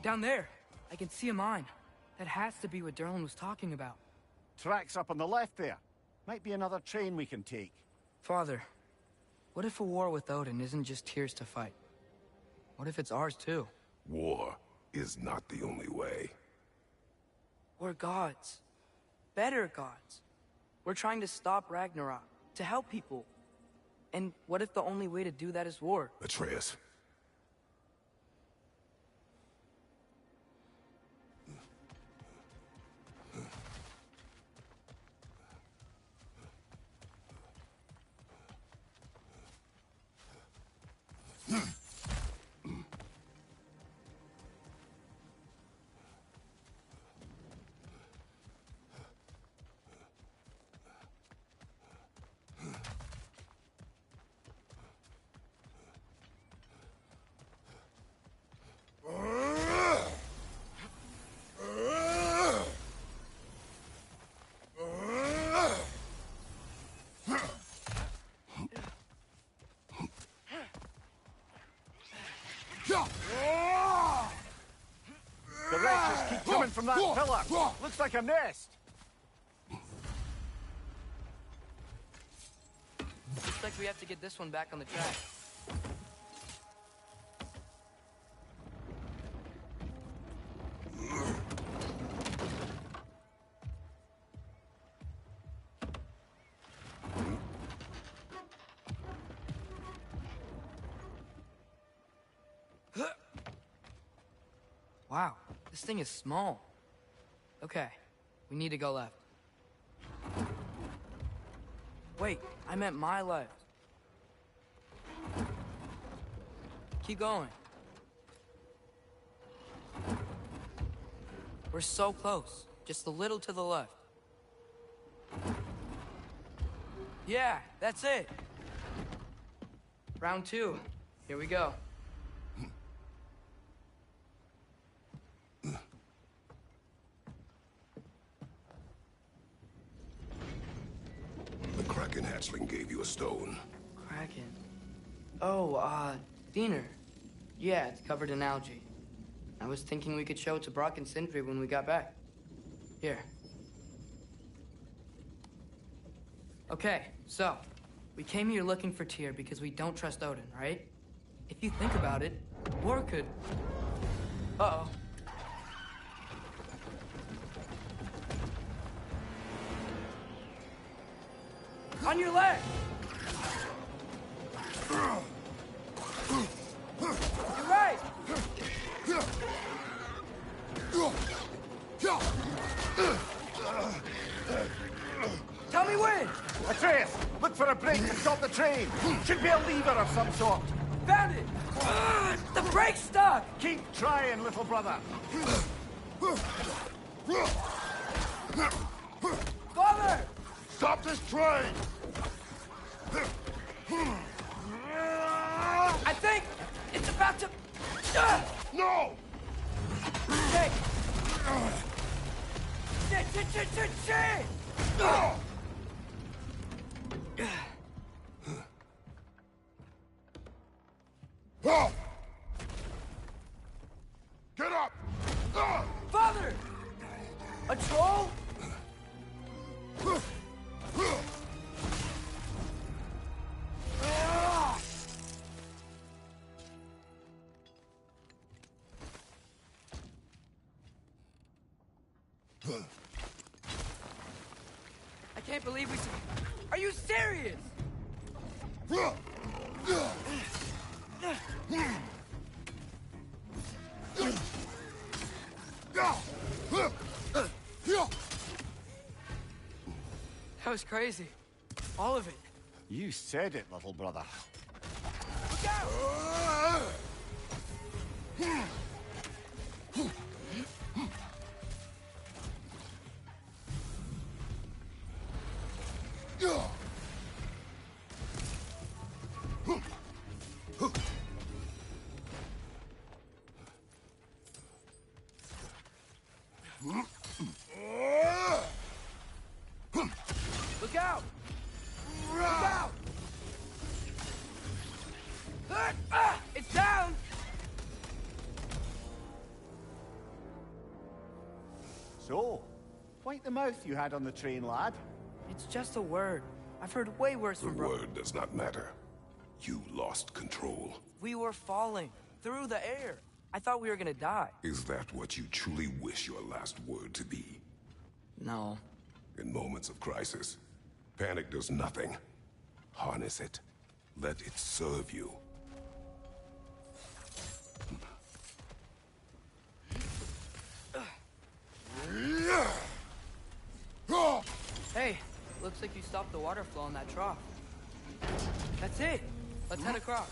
Down there. I can see a mine. That has to be what Derlin was talking about. Tracks up on the left there. Might be another train we can take. Father, what if a war with Odin isn't just Tyr's to fight? What if it's ours too? War is not the only way. We're gods. Better gods. We're trying to stop Ragnarok, to help people. And what if the only way to do that is war? Atreus. The wretches keep coming from that pillar. Looks like a nest. Looks like we have to get this one back on the track. Wow, this thing is small. Okay, we need to go left. Wait, I meant my left. Keep going. We're so close, just a little to the left. Yeah, that's it. Round 2, here we go. The Kraken hatchling gave you a stone. Kraken. Oh, Diener. Yeah, it's covered in algae. I was thinking we could show it to Brock and Sindri when we got back. Here. Okay, so, we came here looking for Tyr because we don't trust Odin, right? If you think about it, war could... Uh-oh. On your left! You're right! Tell me when! Atreus, look for a brake to stop the train. Should be a lever of some sort. Found it! The brake's stuck! Keep trying, little brother. Father! Stop this train! I think it's about to... No! Shit! Shit! Get up! Father! A troll? I can't believe we... Are you serious? That was crazy. All of it. You said it, little brother. Look out! Look out! Look out! It's down! So, quite the mouth you had on the train, lad. It's just a word. I've heard way worse The from bro. word does not matter. You lost control. We were falling through the air. I thought we were gonna die. Is that what you truly wish your last word to be? No. In moments of crisis, panic does nothing. Harness it. Let it serve you. Hey, looks like you stopped the water flow in that trough. That's it. Let's head across.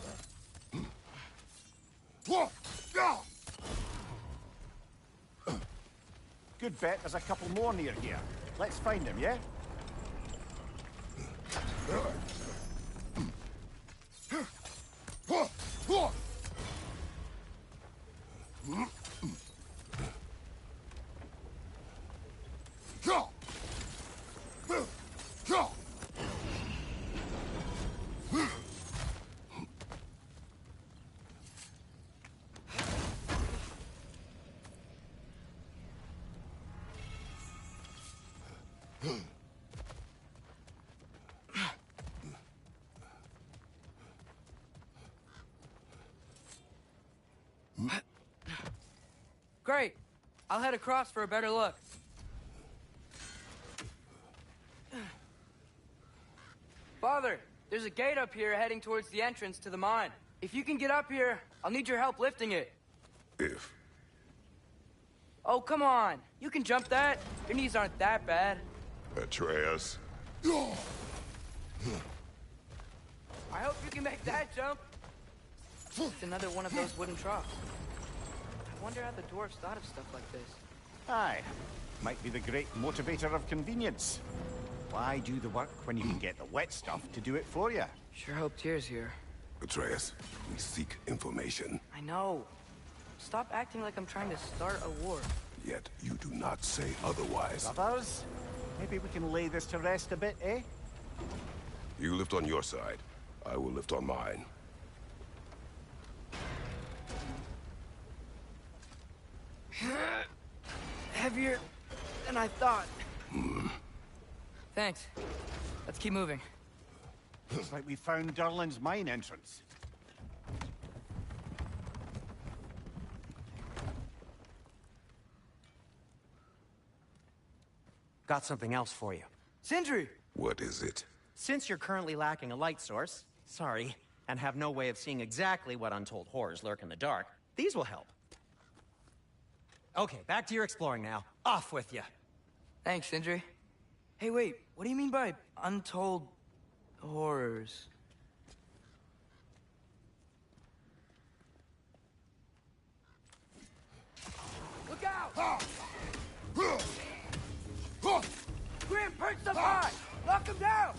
Good bet there's a couple more near here. Let's find them, yeah? Great. I'll head across for a better look. Father, there's a gate up here heading towards the entrance to the mine. If you can get up here, I'll need your help lifting it. If. Oh, come on. You can jump that. Your knees aren't that bad. Atreus. I hope you can make that jump. It's another one of those wooden troughs. I wonder how the dwarves thought of stuff like this. Aye. Might be the great motivator of convenience. Why do the work when you can get the wet stuff to do it for you? Sure hope Tyr's here. Atreus, we seek information. I know. Stop acting like I'm trying to start a war. Yet you do not say otherwise. Brothers, maybe we can lay this to rest a bit, eh? You lift on your side. I will lift on mine. Heavier than I thought. Thanks. Let's keep moving. Looks like we found Durlin's mine entrance. Got something else for you. Sindri! What is it? Since you're currently lacking a light source, sorry, and have no way of seeing exactly what untold horrors lurk in the dark, these will help. Okay, back to your exploring now. Off with you. Thanks, Sindri. Hey, wait. What do you mean by untold horrors? Look out! Grim, perched up high! Knock him down!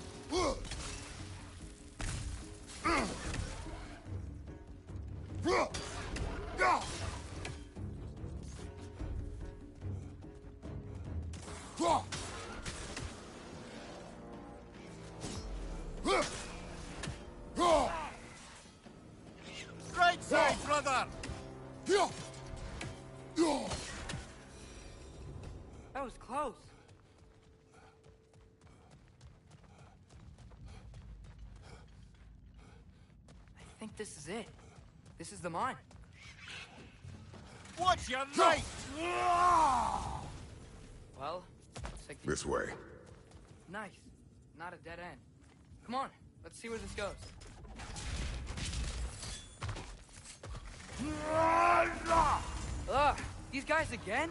Right side, brother! That was close. I think this is it. This is the mine. Watch your right! Well, looks like This way. nice. Not a dead end. Come on, let's see where this goes. Ugh, these guys again?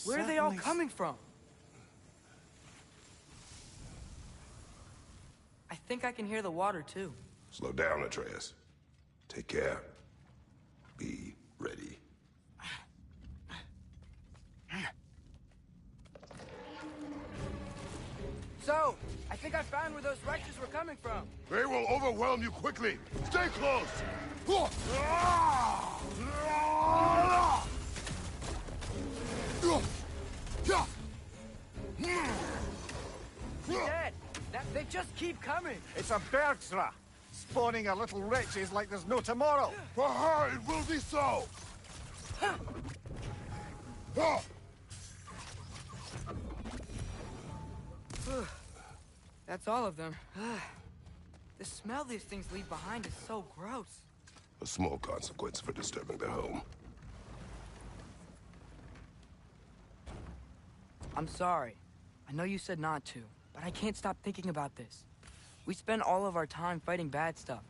Where are they all coming from? I think I can hear the water too. Slow down, Atreus. Take care. Be ready. So, I think I found where those wretches were coming from. They will overwhelm you quickly. Stay close. They're dead. They just keep coming. It's a Bergsra. spawning our little wretches like there's no tomorrow. For her, it will be so! That's all of them. The smell these things leave behind is so gross. A small consequence for disturbing their home. I'm sorry. I know you said not to, but I can't stop thinking about this. We spend all of our time fighting bad stuff,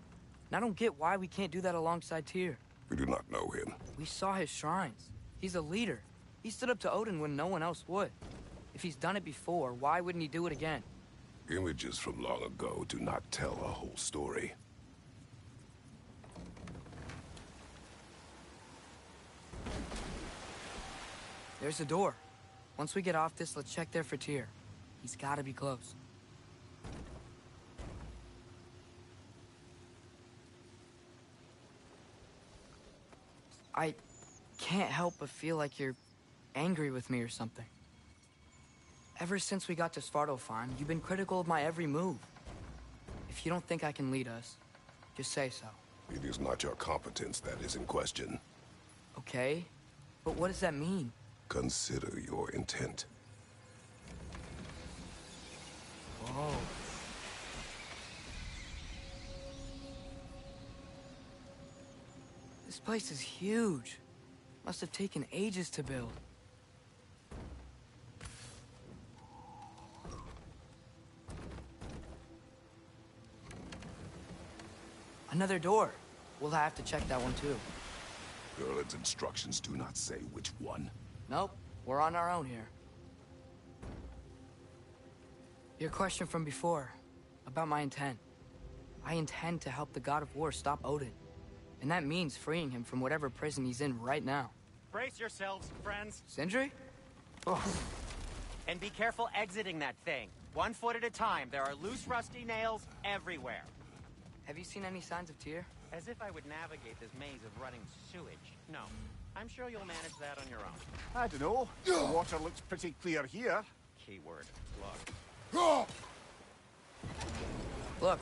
and I don't get why we can't do that alongside Tyr. We do not know him. We saw his shrines. He's a leader. He stood up to Odin when no one else would. If he's done it before, why wouldn't he do it again? Images from long ago do not tell a whole story. There's a door. Once we get off this, let's check there for Tyr. He's gotta be close. I can't help but feel like you're angry with me or something. Ever since we got to Svartalfheim, you've been critical of my every move. If you don't think I can lead us, just say so. It is not your competence that is in question. Okay? But what does that mean? Consider your intent. Whoa. This place is huge. Must have taken ages to build. Another door. We'll have to check that one too. Erlin's instructions do not say which one. Nope, we're on our own here. Your question from before, about my intent. I intend to help the God of War stop Odin. And that means freeing him from whatever prison he's in right now. Brace yourselves, friends. Sindri? And be careful exiting that thing. 1 foot at a time. There are loose, rusty nails everywhere. Have you seen any signs of Tyr? As if I would navigate this maze of running sewage. No. I'm sure you'll manage that on your own. I don't know. The water looks pretty clear here. Keyword, look. Look,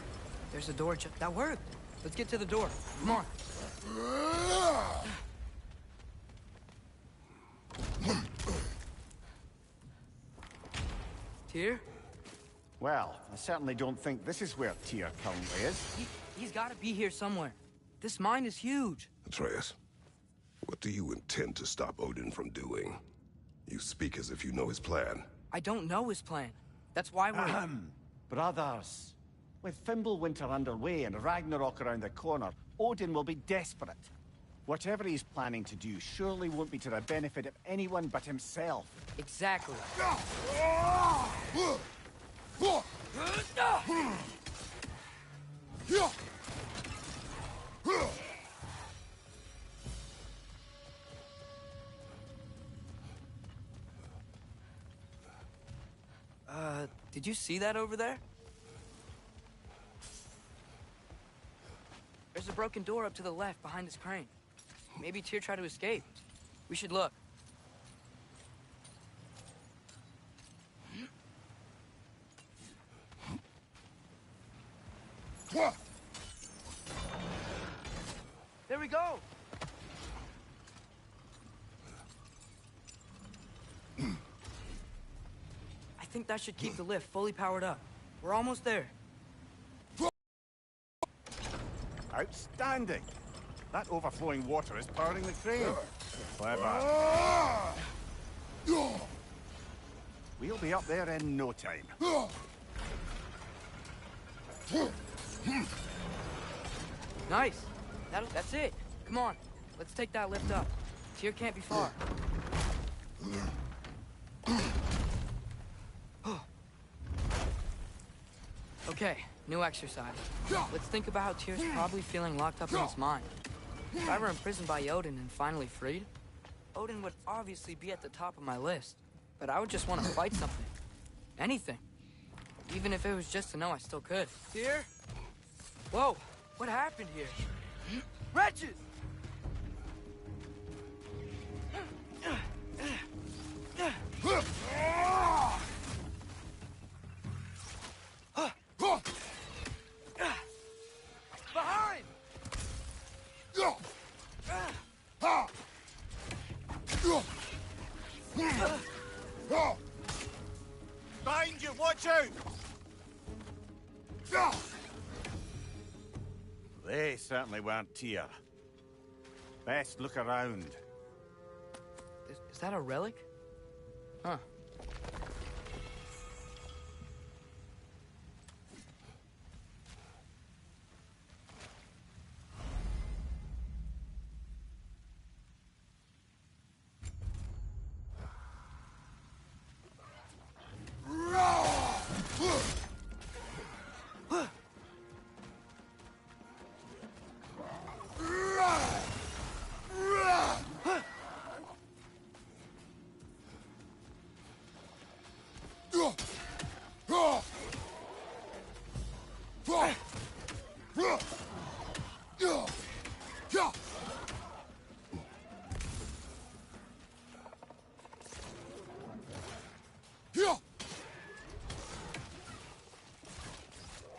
there's a door. That worked. Let's get to the door. Come on. Tyr? Well, I certainly don't think this is where Tyr currently is. He's got to be here somewhere. This mine is huge. Atreus, what do you intend to stop Odin from doing? You speak as if you know his plan. I don't know his plan. That's why we're... Brothers. With Fimbulwinter underway and Ragnarok around the corner, Odin will be desperate. Whatever he's planning to do surely won't be to the benefit of anyone but himself. Exactly. Did you see that over there? There's a broken door up to the left behind this crane. Maybe Tyr tried to escape. We should look. There we go! I think that should keep the lift fully powered up. We're almost there. Outstanding! That overflowing water is powering the crane. Clever. We'll be up there in no time. Nice. That's it. Come on. Let's take that lift up. Tyr can't be far. Okay, new exercise. Let's think about how Tyr's probably feeling locked up in his mind. If I were imprisoned by Odin and finally freed, Odin would obviously be at the top of my list. But I would just want to fight something. Anything. Even if it was just to know I still could. Tyr? Whoa, what happened here? Wretches! Behind you, watch out! They certainly weren't Tyr. Best look around. Is that a relic? Huh.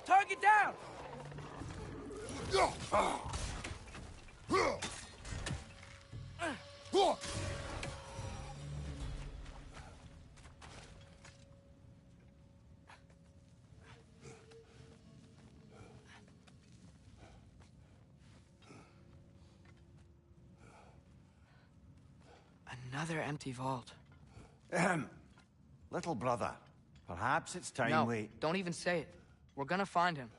Target down! Another empty vault. Little brother, perhaps it's time No, we... don't even say it. We're gonna find him.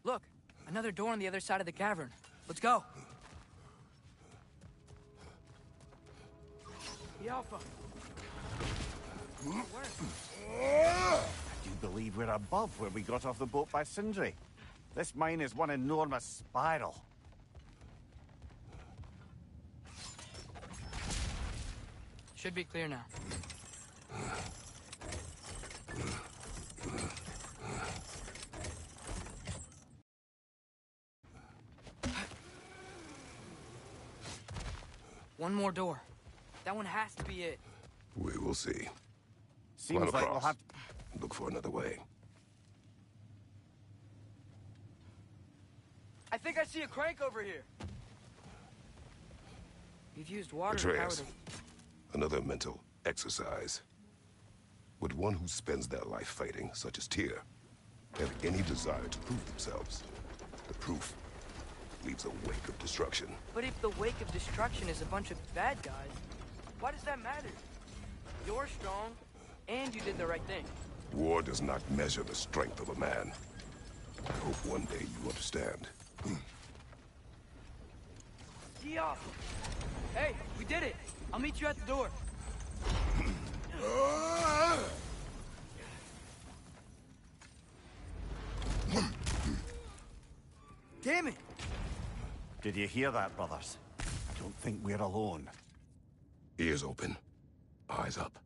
Look, another door on the other side of the cavern. Let's go. Yalfa. I do believe we're above where we got off the boat by Sindri. This mine is one enormous spiral. Should be clear now. One more door. That one has to be it. We will see. Seems Run like we'll across. have... Look for another way. I think I see a crank over here. You've used water to power Atreus, the... another mental exercise. Would one who spends their life fighting, such as Tyr, have any desire to prove themselves? The proof leaves a wake of destruction. But if the wake of destruction is a bunch of bad guys, why does that matter? You're strong, and you did the right thing. War does not measure the strength of a man. I hope one day you understand. Gee off! Hey, we did it! I'll meet you at the door. Damn it! Did you hear that, brothers? I don't think we're alone. Ears open, eyes up.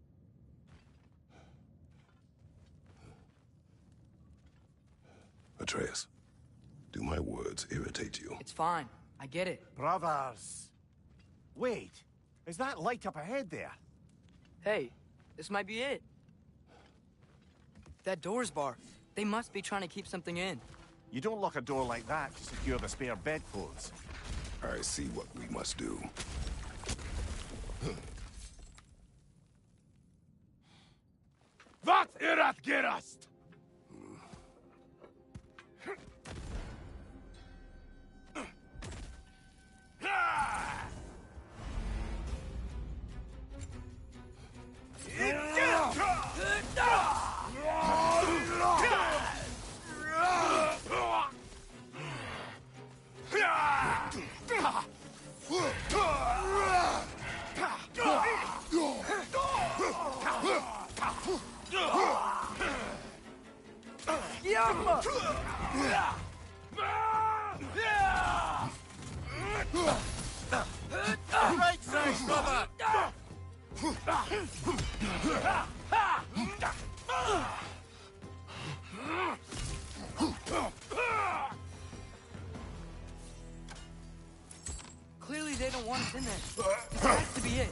Atreus, do my words irritate you? It's fine. I get it. Brothers! Wait, is that light up ahead there? Hey, this might be it. That door's barred. They must be trying to keep something in. You don't lock a door like that to secure the spare bedclothes. I see what we must do. Wat er att gerast? Right side, brother! Clearly they don't want us in there. This has to be it.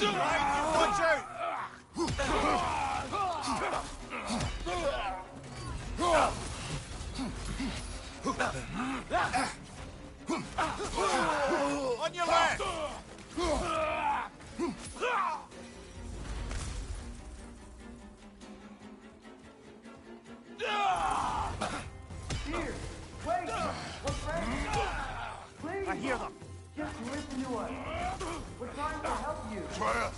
Watch out! On your left! Here, wait! What's wrong? Please! I hear them. Just listen to us. We're trying to help you. Try us.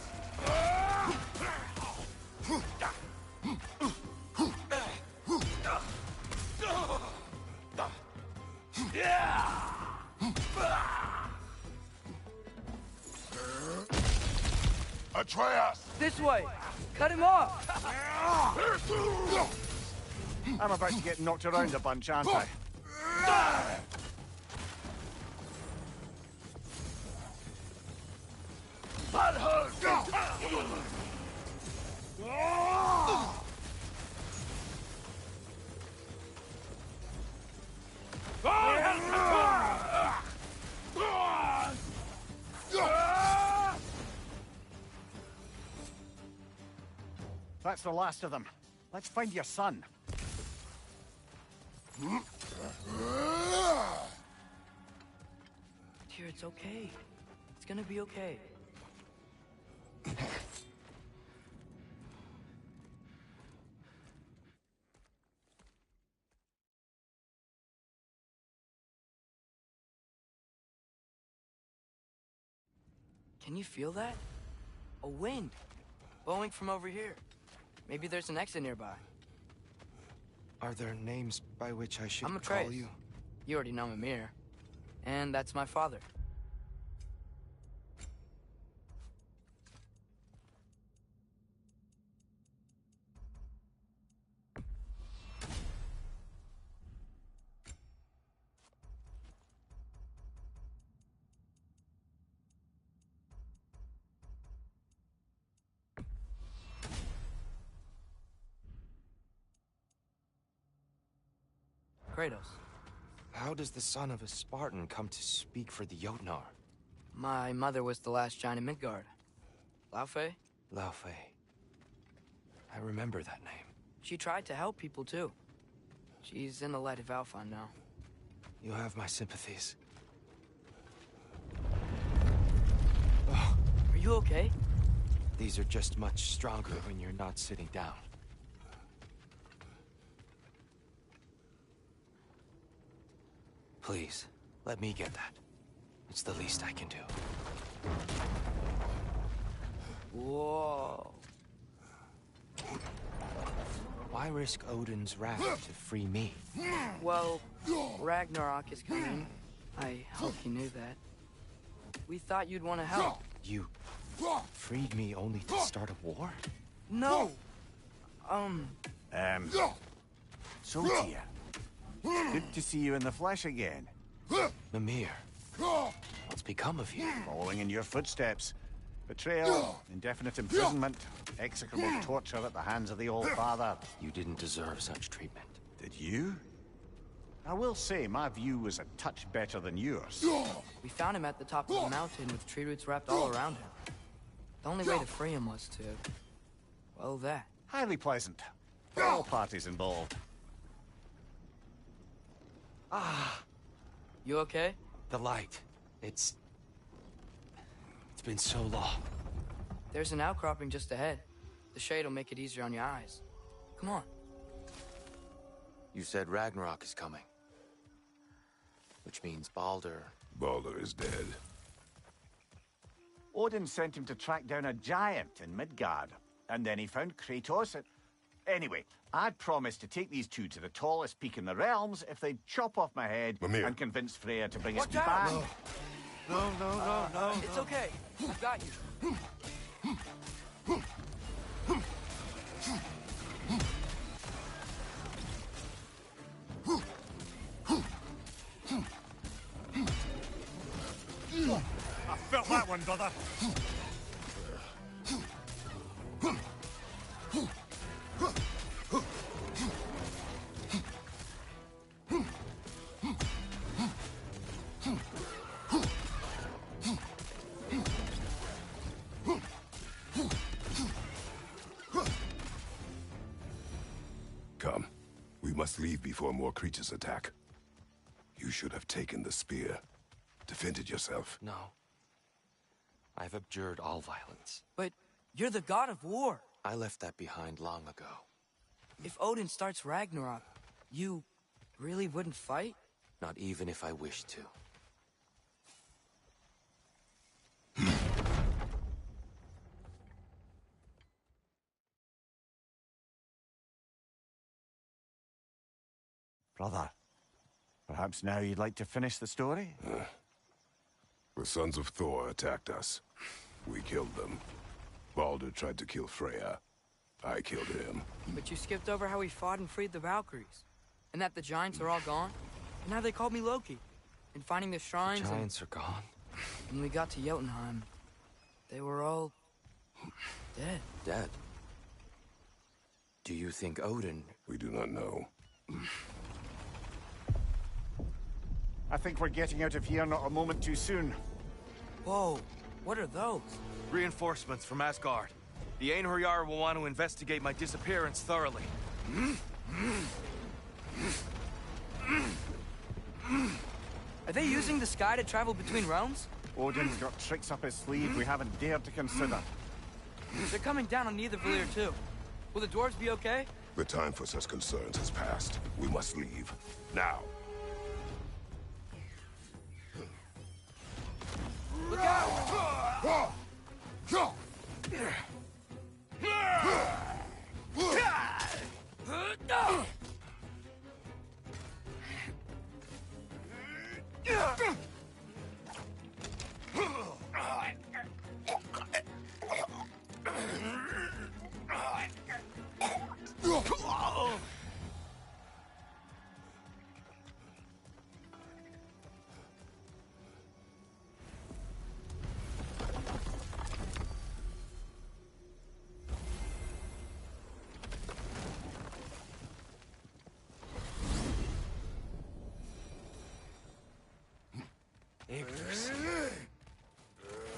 Atreus! This way! Cut him off! I'm about to get knocked around a bunch, aren't I? That's the last of them. Let's find your son. Dear, it's okay. It's gonna be okay. Can you feel that? A wind blowing from over here. Maybe there's an exit nearby. Are there names by which I should I'm call Atreus. you? You already know Mimir. And that's my father. Kratos. How does the son of a Spartan come to speak for the Jotnar? My mother was the last giant in Midgard. Laufey? Laufey. I remember that name. She tried to help people too. She's in the light of Alpha now. You have my sympathies. Are you okay? These are just much stronger when you're not sitting down. Please, let me get that. It's the least I can do. Whoa. Why risk Odin's wrath to free me? Well, Ragnarok is coming. I hope you knew that. We thought you'd want to help. You freed me only to start a war? No! So Tyr. Good to see you in the flesh again. Mimir, what's become of you? Following in your footsteps. Betrayal, indefinite imprisonment, execrable torture at the hands of the Old Father. You didn't deserve such treatment. Did you? I will say, my view was a touch better than yours. We found him at the top of the mountain with tree roots wrapped all around him. The only way to free him was to... well, that. Highly pleasant. For all parties involved. You okay? The light. It's been so long. There's an outcropping just ahead. The shade will make it easier on your eyes. Come on. You said Ragnarok is coming. Which means Baldur. Baldur is dead. Odin sent him to track down a giant in Midgard. And then he found Kratos at... Anyway, I'd promised to take these two to the tallest peak in the realms if they'd chop off my head Mimir. and convince Freya to bring Watch it out! back. No. It's okay. I've got you. I felt that one, brother. Come. We must leave before more creatures attack. You should have taken the spear. Defended yourself. No. I've abjured all violence. But you're the god of war. I left that behind long ago. If Odin starts Ragnarok, you really wouldn't fight? Not even if I wished to. Brother, perhaps now you'd like to finish the story? The sons of Thor attacked us. We killed them. Baldur tried to kill Freya. I killed him. But you skipped over how we fought and freed the Valkyries. And that the giants are all gone. And how they called me Loki. And finding the shrines Giants are gone. When we got to Jotunheim, they were all... dead. Dead. Do you think Odin... We do not know. I think we're getting out of here not a moment too soon. Whoa, what are those? Reinforcements from Asgard. The Einherjar will want to investigate my disappearance thoroughly. Are they using the sky to travel between realms? Odin's got tricks up his sleeve we haven't dared to consider. They're coming down on Nidavellir too. Will the dwarves be okay? The time for such concerns has passed. We must leave. Now. Look out! Yggdrasil.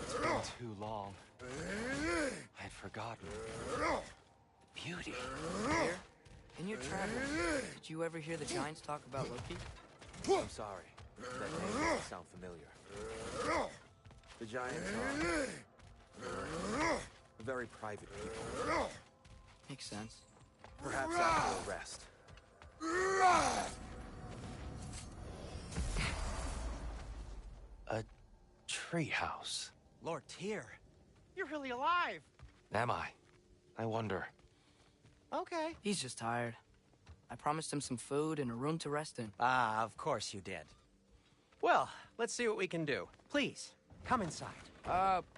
It's been too long. I'd forgotten. Beauty. Here, in your travels, did you ever hear the giants talk about Loki? I'm sorry. That name doesn't sound familiar. The Giants are very private people. Makes sense. Perhaps after a rest. A treehouse. Lord Tyr, you're really alive. Am I? I wonder. Okay. He's just tired. I promised him some food and a room to rest in. Ah, of course you did. Well, let's see what we can do. Please, come inside.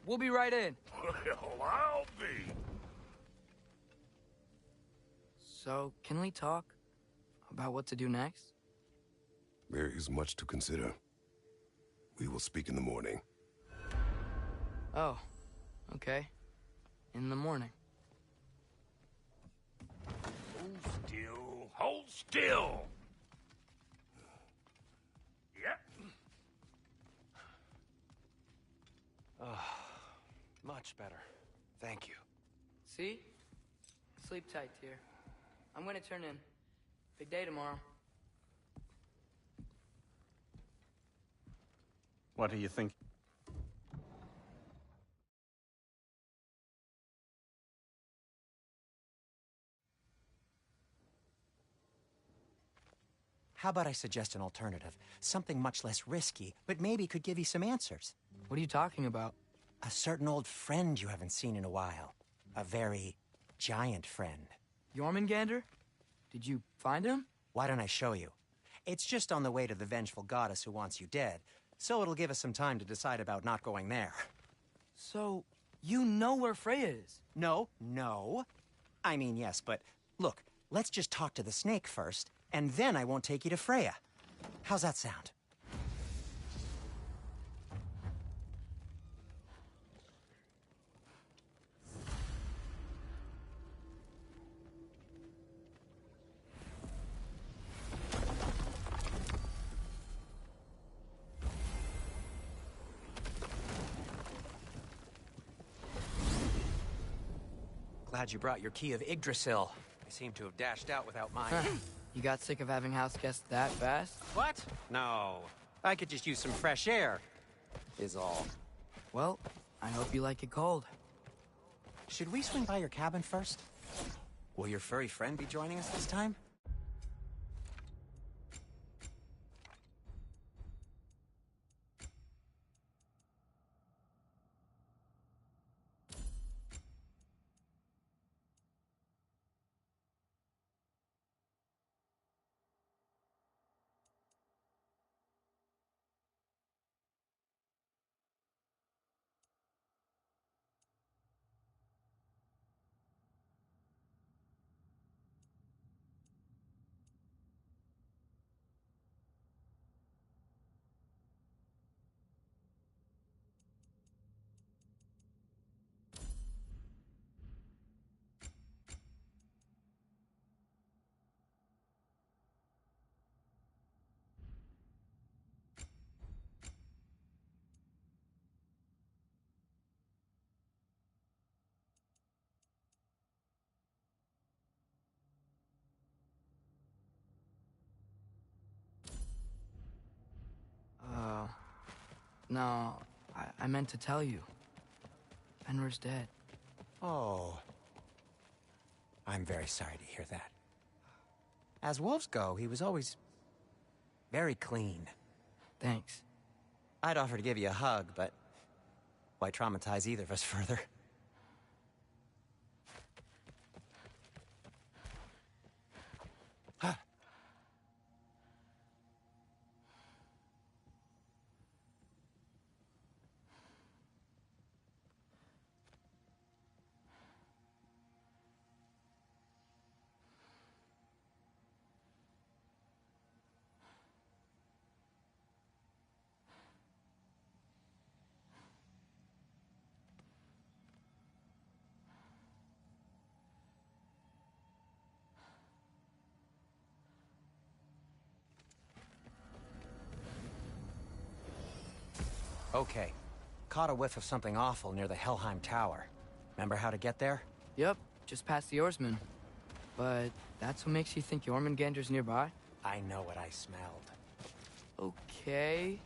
We'll be right in. Well, I'll be. So, can we talk about what to do next? There is much to consider. We will speak in the morning. Oh, okay. In the morning. Hold still. Hold still. Yep. Much better. Thank you. See? Sleep tight, Tyr. I'm gonna turn in. Big day tomorrow. What do you think? How about I suggest an alternative? Something much less risky, but maybe could give you some answers. What are you talking about? A certain old friend you haven't seen in a while. A very giant friend. Jormungandr? Did you find him? Why don't I show you? It's just on the way to the vengeful goddess who wants you dead, so it'll give us some time to decide about not going there. So, you know where Freya is? No. I mean, yes, but look, let's just talk to the snake first, and then I won't take you to Freya. How's that sound? Glad you brought your key of Yggdrasil. They seem to have dashed out without mine. You got sick of having house guests that fast? What? No. I could just use some fresh air, is all. Well, I hope you like it cold. Should we swing by your cabin first? Will your furry friend be joining us this time? No, I meant to tell you. Fenrir's dead. Oh. I'm very sorry to hear that. As wolves go, he was always very clean. Thanks. I'd offer to give you a hug, but why traumatize either of us further? Okay. Caught a whiff of something awful near the Helheim Tower. Remember how to get there? Yep, just past the oarsman. But that's what makes you think Jormungandr's nearby? I know what I smelled. Okay.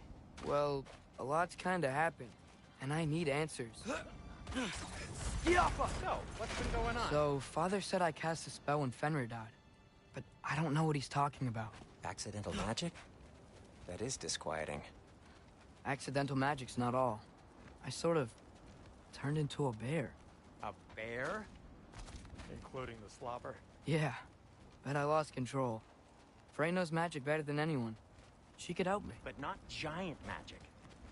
Well, a lot's kinda happened. And I need answers. So, what's been going on? So, Father said I cast a spell when Fenrir died. But I don't know what he's talking about. Accidental magic? That is disquieting. Accidental magic's not all. I sort of turned into a bear. A bear? Including the slobber. Yeah, but I lost control. Frey knows magic better than anyone. She could help me. But not giant magic.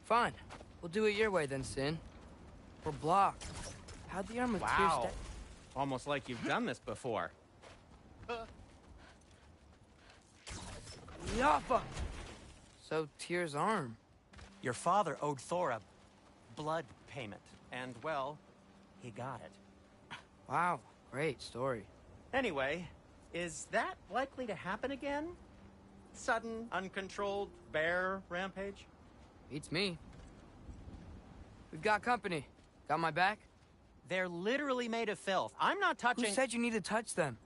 Fine. We'll do it your way then, Sin. We're blocked. How'd the arm of Tyr Wow. stay? Almost like you've done this before. Yaffa! So, Tyr's arm. Your father owed Thor a blood payment, and, well, he got it. Wow, great story. Anyway, is that likely to happen again? Sudden, uncontrolled bear rampage? Beats me. We've got company. Got my back? They're literally made of filth. I'm not touching... Who said you need to touch them?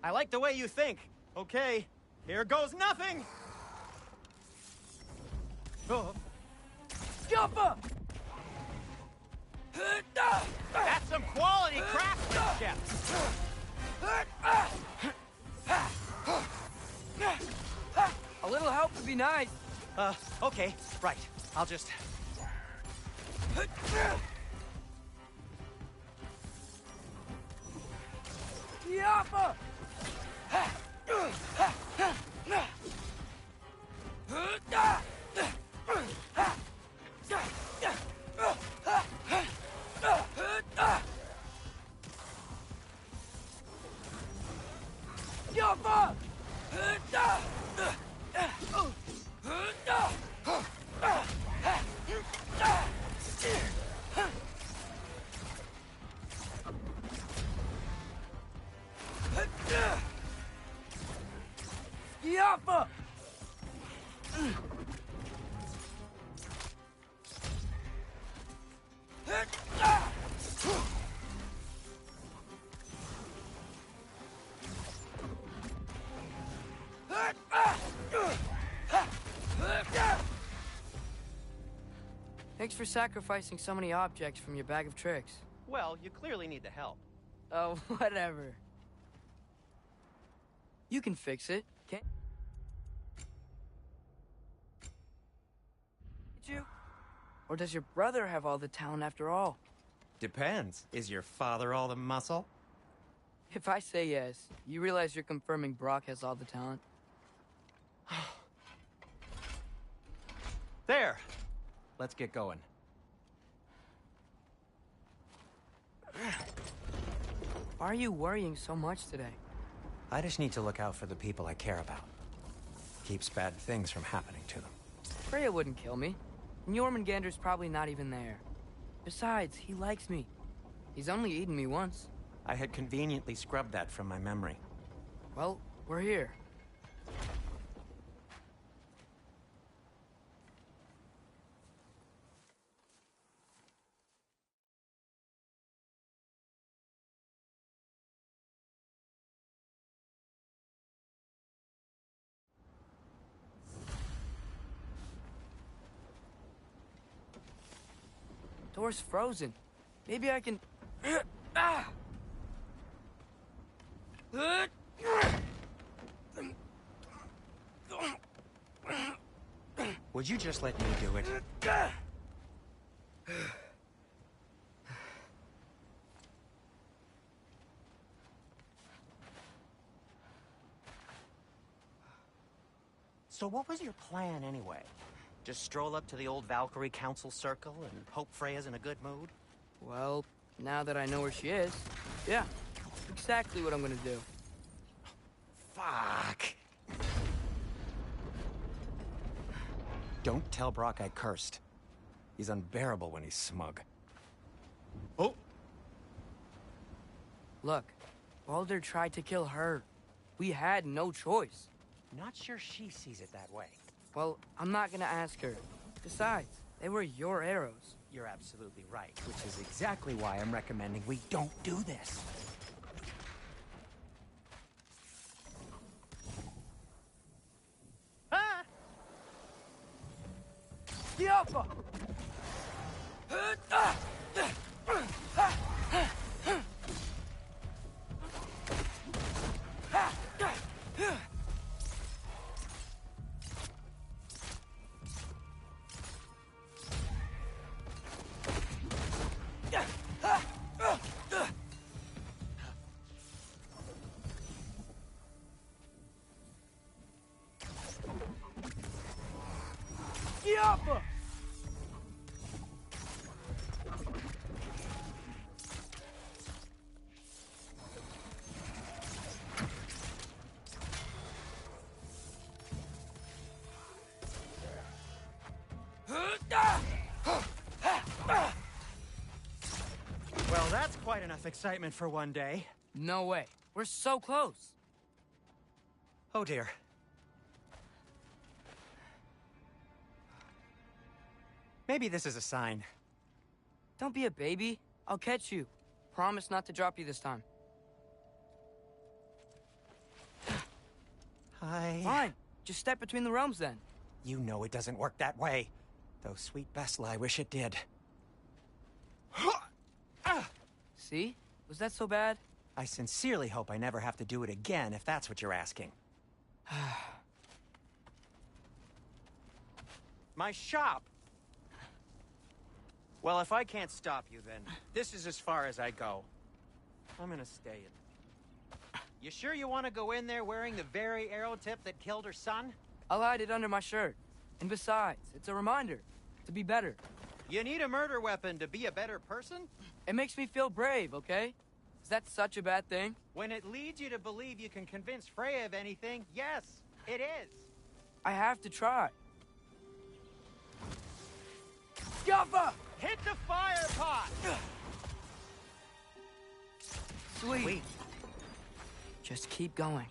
I like the way you think. Okay, here goes nothing! Oh. Yaffa! That's some quality craftsmanship! A little help would be nice. Okay, right. I'll just... Yaffa! Yaffa! Yaffa! Thanks for sacrificing so many objects from your bag of tricks. Well, you clearly need the help. Oh, whatever. You can fix it, can't you? Or does your brother have all the talent after all? Depends. Is your father all the muscle? If I say yes, you realize you're confirming Brock has all the talent? There! Let's get going. Why are you worrying so much today? I just need to look out for the people I care about. Keeps bad things from happening to them. Freya wouldn't kill me. And Jormungandr's probably not even there. Besides, he likes me. He's only eaten me once. I had conveniently scrubbed that from my memory. Well, we're here. Door's frozen. Maybe I can... Would you just let me do it? So what was your plan anyway? Just stroll up to the old Valkyrie Council Circle and hope Freya's in a good mood? Well, now that I know where she is, yeah, exactly what I'm gonna do. Fuck! Don't tell Brock I cursed. He's unbearable when he's smug. Oh! Look, Baldur tried to kill her. We had no choice. Not sure she sees it that way. Well, I'm not gonna ask her. Besides, they were your arrows. You're absolutely right, which is exactly why I'm recommending we don't do this. Ah! Diapa! Diapa! Well, that's quite enough excitement for one day. No way. We're so close. Oh dear. Maybe this is a sign. Don't be a baby. I'll catch you. Promise not to drop you this time. Fine. Just step between the realms then. You know it doesn't work that way. Though, sweet Bessla, I wish it did. See? Was that so bad? I sincerely hope I never have to do it again, if that's what you're asking. My shop! Well, if I can't stop you, then this is as far as I go. I'm gonna stay in. You sure you want to go in there wearing the very arrow tip that killed her son? I'll hide it under my shirt. And besides, it's a reminder to be better. You need a murder weapon to be a better person? It makes me feel brave, okay? Is that such a bad thing? When it leads you to believe you can convince Freya of anything, yes, it is. I have to try. Jaffa! Hit the fire pot! Sweet. Just keep going.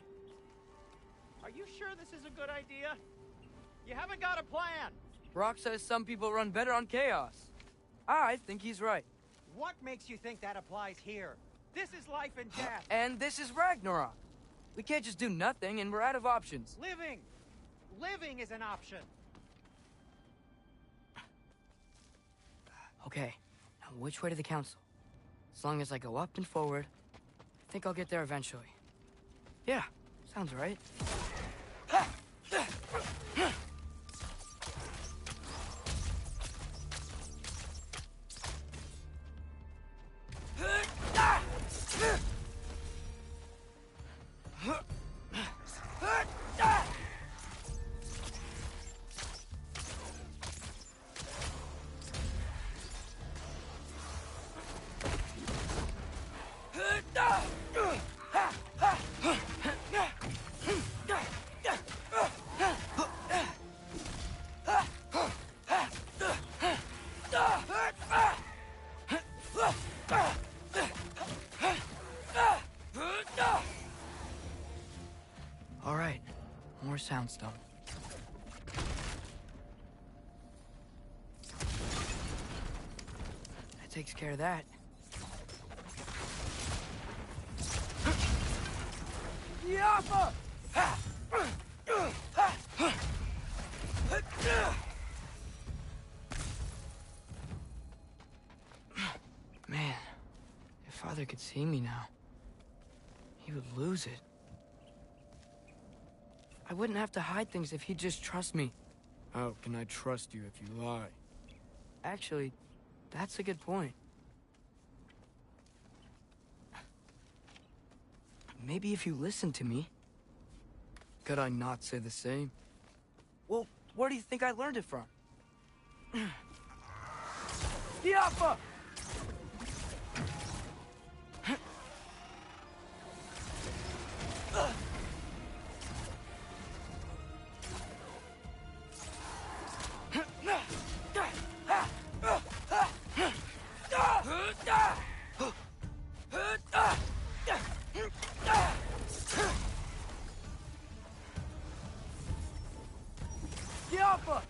Are you sure this is a good idea? You haven't got a plan. Brock says some people run better on chaos. I think he's right. What makes you think that applies here? This is life and death. And this is Ragnarok. We can't just do nothing and we're out of options. Living! Living is an option. Okay, now which way to the council? As long as I go up and forward, I think I'll get there eventually. Yeah, sounds right. All right, more soundstone. That takes care of that. Yappa! Man, if Father could see me now, he would lose it. I wouldn't have to hide things if he'd just trust me. How can I trust you if you lie? Actually, that's a good point. Maybe if you listen to me. Could I not say the same? Well, where do you think I learned it from? Yappa! Yappa!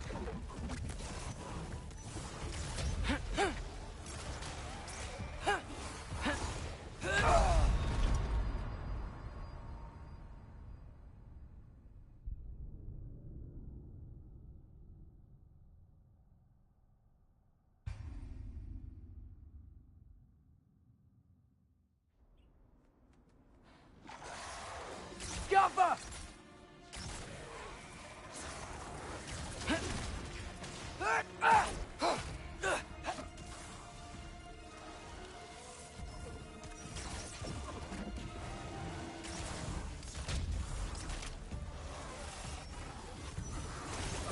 Yappa!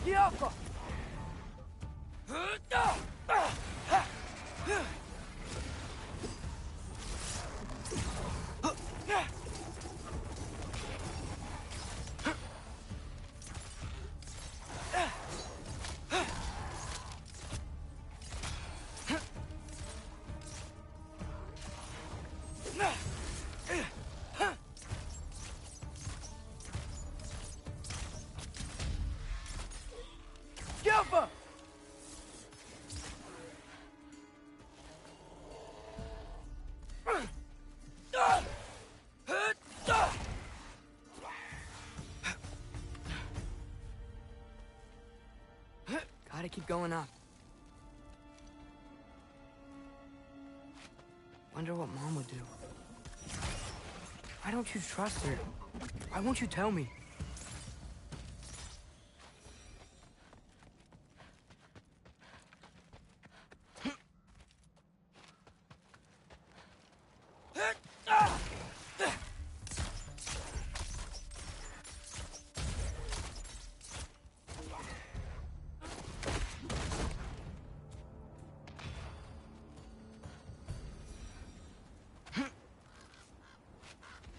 Yappa! Yappa! Gotta keep going up. Wonder what Mom would do. Why don't you trust her? Why won't you tell me?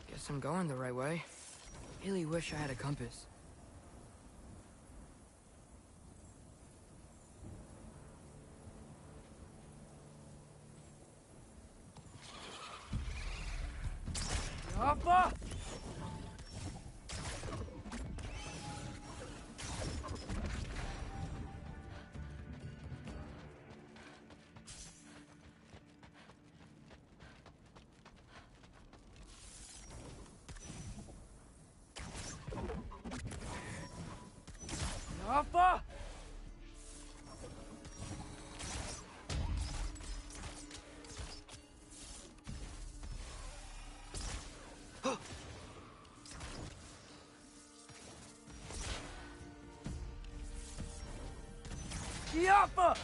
Guess I'm going the right way. Really wish I had a compass. Yappa! Yappa! Yappa!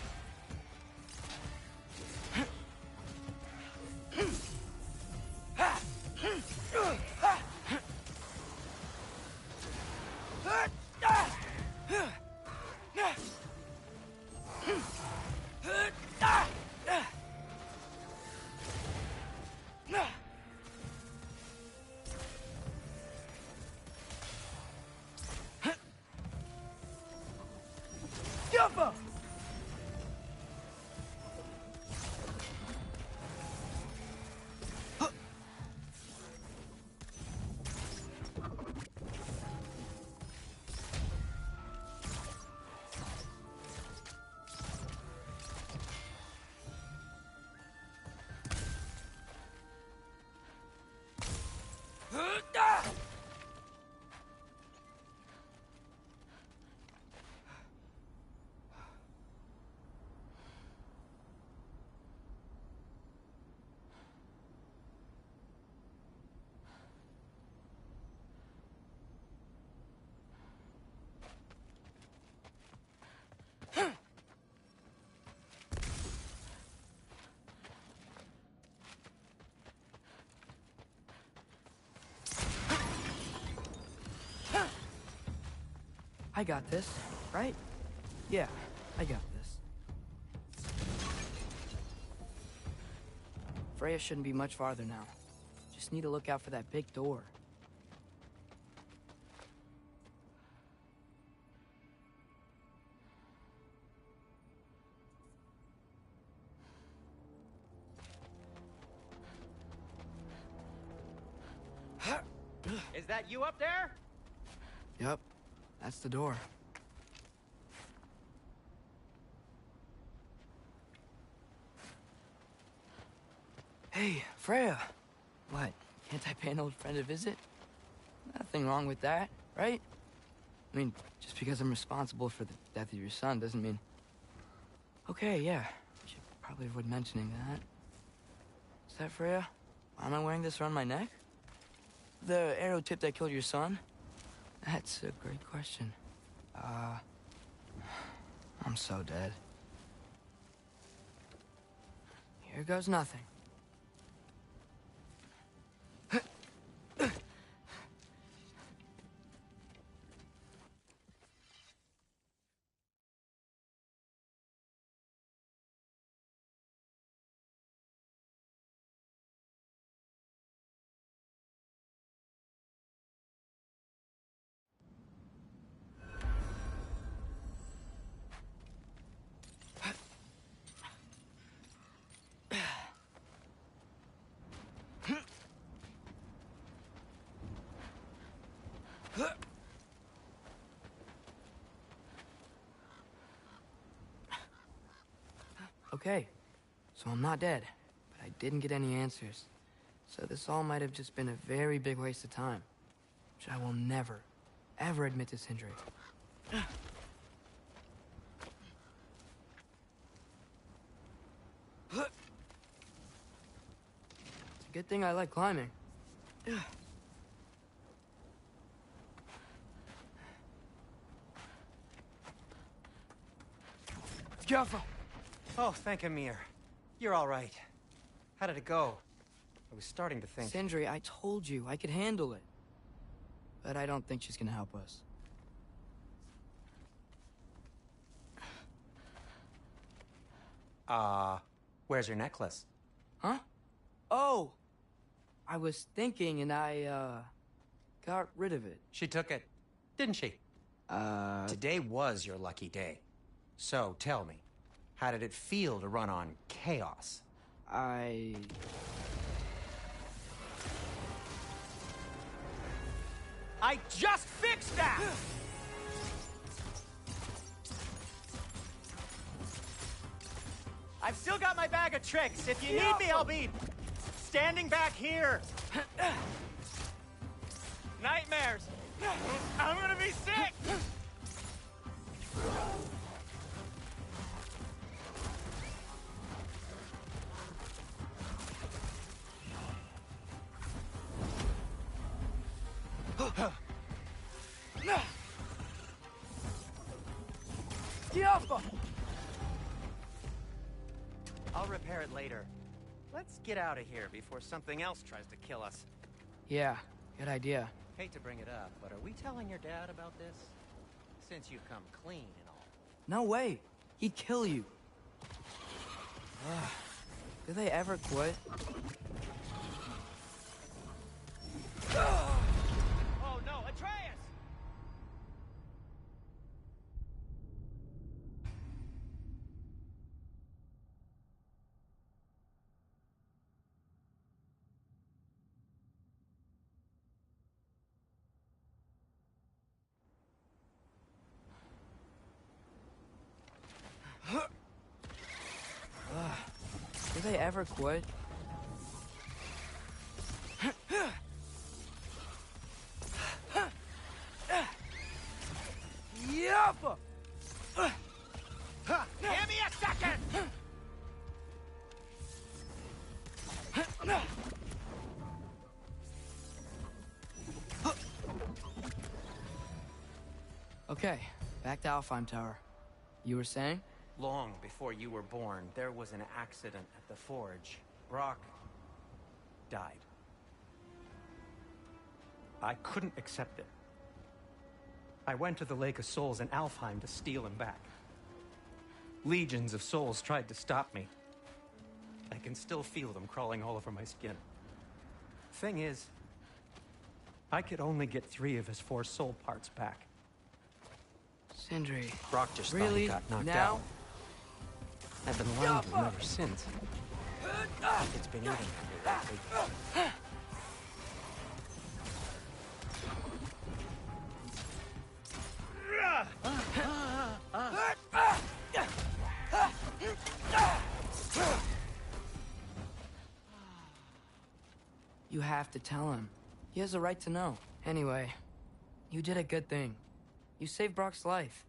Yappa! I got this, right? Yeah, I got this. Freya shouldn't be much farther now. Just need to look out for that big door. Is that you up there? Yep, that's the door. Hey, Freya. What? Can't I pay an old friend a visit? Nothing wrong with that, right? I mean, just because I'm responsible for the death of your son doesn't mean... Okay, yeah. Should probably avoid mentioning that. Is that Freya? Why am I wearing this around my neck? The arrow tip that killed your son? That's a great question. I'm so dead. Here goes nothing. Okay, so I'm not dead, but I didn't get any answers. So this all might have just been a very big waste of time, which I will never, ever admit to Sindri. It's a good thing I like climbing. Careful! Oh, thank Amir. You're all right. How did it go? I was starting to think... Sindri, I told you I could handle it. But I don't think she's gonna help us. Where's your necklace? Huh? Oh! I was thinking and I, got rid of it. She took it, didn't she? Today was your lucky day. So, tell me, how did it feel to run on chaos? I just fixed that! I've still got my bag of tricks. If you need me, I'll be standing back here. Nightmares. I'm gonna be sick. I'll repair it later. Let's get out of here before something else tries to kill us. Yeah, good idea. Hate to bring it up, but are we telling your dad about this? Since you've come clean and all. No way. He'd kill you. Do they ever quit? Oh no, Atreus! Do they ever quit? Yup! Give me a second! Okay, back to Alfheim Tower. You were saying? Long before you were born, there was an accident at the forge. Brock died. I couldn't accept it. I went to the Lake of Souls in Alfheim to steal him back. Legions of souls tried to stop me. I can still feel them crawling all over my skin. Thing is, I could only get 3 of his 4 soul parts back. Sindri. Brock just Really? thought he got knocked Now? out. I've been lying to him ever since. It's been eating me. You have to tell him. He has a right to know. Anyway, you did a good thing. You saved Brock's life.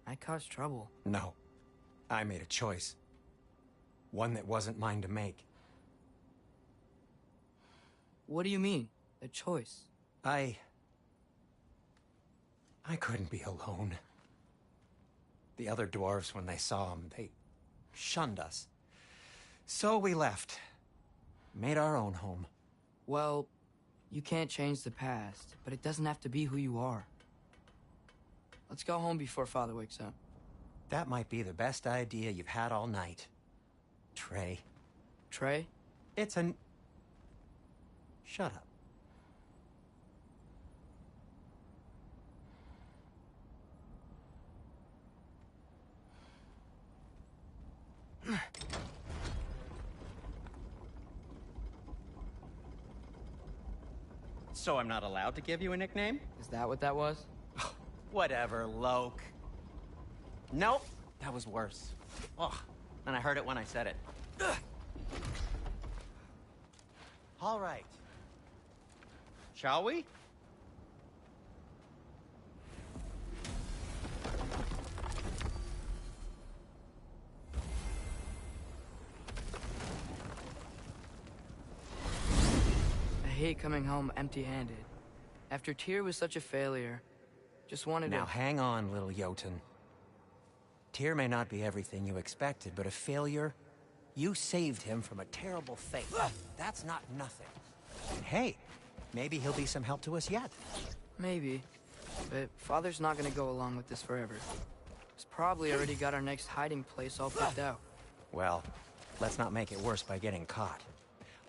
I caused trouble. No. I made a choice. One that wasn't mine to make. What do you mean? A choice? I couldn't be alone. The other dwarves, when they saw him, they shunned us. So we left. Made our own home. Well, you can't change the past, but it doesn't have to be who you are. Let's go home before Father wakes up. That might be the best idea you've had all night. Trey. Trey? It's an... Shut up. So I'm not allowed to give you a nickname? Is that what that was? Whatever, Loke. Nope, that was worse. Ugh, and I heard it when I said it. Ugh. All right. Shall we? I hate coming home empty-handed. After Tyr was such a failure, just wanted to... Now hang on, little Jotun. Tyr may not be everything you expected, but a failure? You saved him from a terrible fate. That's not nothing. And hey, maybe he'll be some help to us yet. Maybe. But Father's not gonna go along with this forever. He's probably already got our next hiding place all picked out. Well, let's not make it worse by getting caught.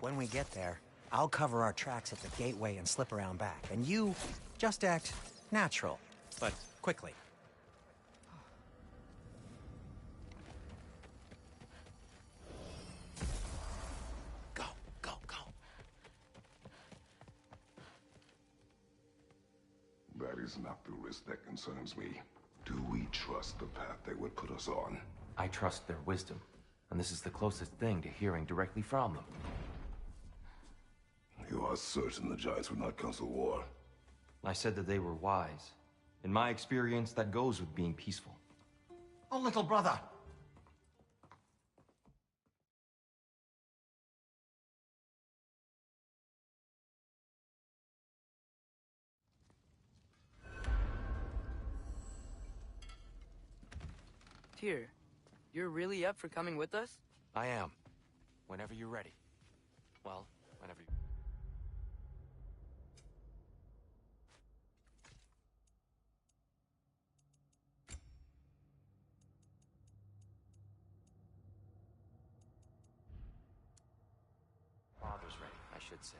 When we get there, I'll cover our tracks at the gateway and slip around back. And you just act natural, but quickly. Go, go, go. That is not the risk that concerns me. Do we trust the path they would put us on? I trust their wisdom, and this is the closest thing to hearing directly from them. You are certain the Giants would not counsel war? I said that they were wise. In my experience, that goes with being peaceful. Oh, little brother! Tyr, you're really up for coming with us? I am. Whenever you're ready. Well, whenever you... Father's ready, I should say.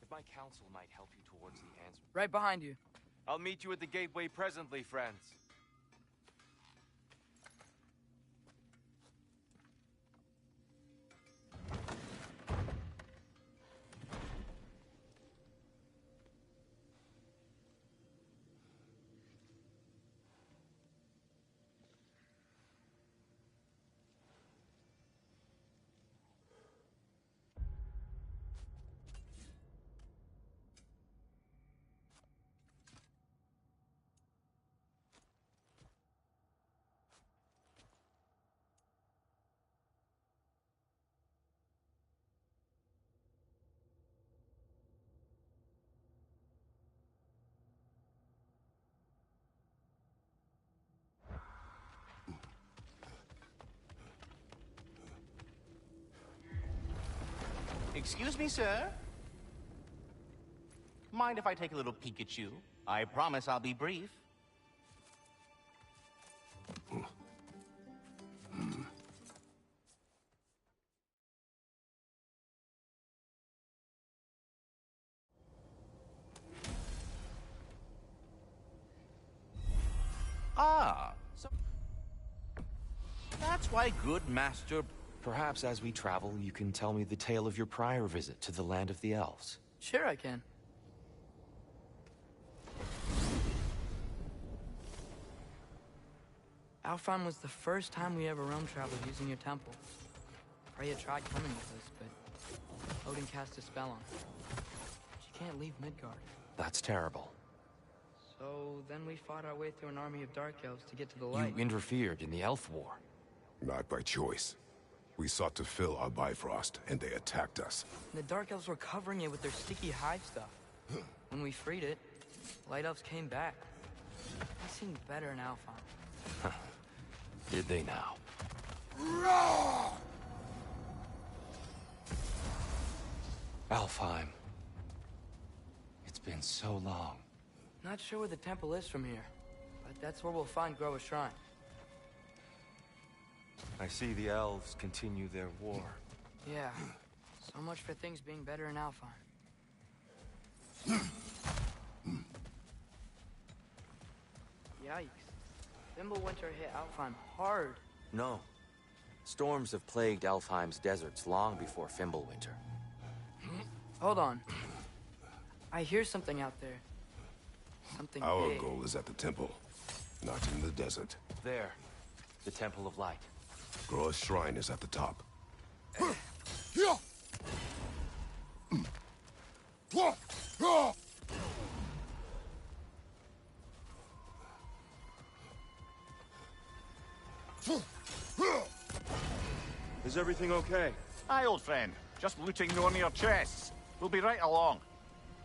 If my counsel might help you towards the answer... Right behind you. I'll meet you at the gateway presently, friends. Excuse me, sir? Mind if I take a little peek at you? I promise I'll be brief. Ah, so that's why good master... Perhaps as we travel, you can tell me the tale of your prior visit to the land of the elves. Sure I can. Alfheim was the first time we ever roam traveled using your temple. Freya tried coming with us, but Odin cast a spell on her. She can't leave Midgard. That's terrible. So then we fought our way through an army of dark elves to get to the light. You interfered in the elf war. Not by choice. We sought to fill our Bifrost, and they attacked us. The dark elves were covering it with their sticky hive stuff. When we freed it, light elves came back. They seemed better in Alfheim. Did they now? Alfheim. It's been so long. Not sure where the temple is from here, but that's where we'll find Groa's shrine. I see the elves continue their war. Yeah. So much for things being better in Alfheim. Yikes. Fimbulwinter hit Alfheim hard. No. Storms have plagued Alfheim's deserts long before Fimbulwinter. Hold on. I hear something out there. Something Our big. goal is at the temple, not in the desert. There. The Temple of Light. Groa's shrine is at the top. Is everything okay? Aye, old friend. Just looting one of your chests. We'll be right along.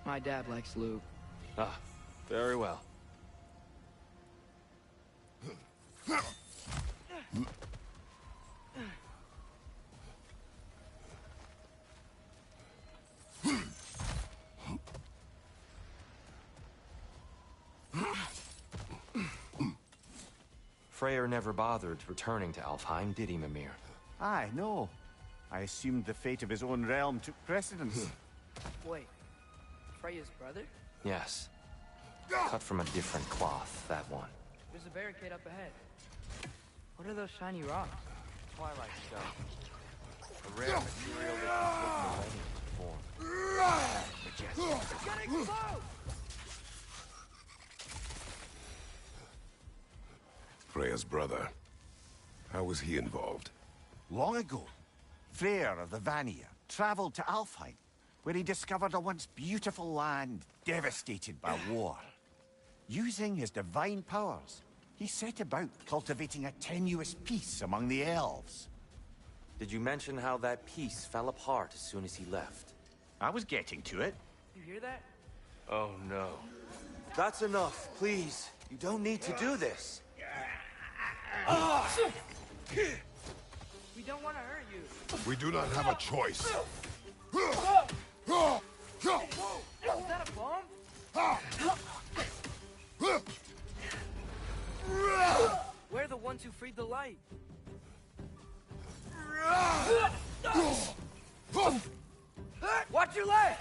My dad likes loot. Ah, very well. Freyr never bothered returning to Alfheim, did he, Mimir? Aye, no. I assumed the fate of his own realm took precedence. Wait. Freya's brother? Yes. Cut from a different cloth, that one. There's a barricade up ahead. What are those shiny rocks? Twilight stone. A rare material that can take millennia to form. Majestic. It's gonna explode! Freya's brother. How was he involved? Long ago, Freyr of the Vanir traveled to Alfheim, where he discovered a once beautiful land devastated by war. Using his divine powers, he set about cultivating a tenuous peace among the elves. Did you mention how that piece fell apart as soon as he left? I was getting to it. You hear that? Oh no. That's enough, please. You don't need to do this. We We don't want to hurt you. We do not have a choice. Whoa! Was that a bomb? We're the ones who freed the light. Watch your leg!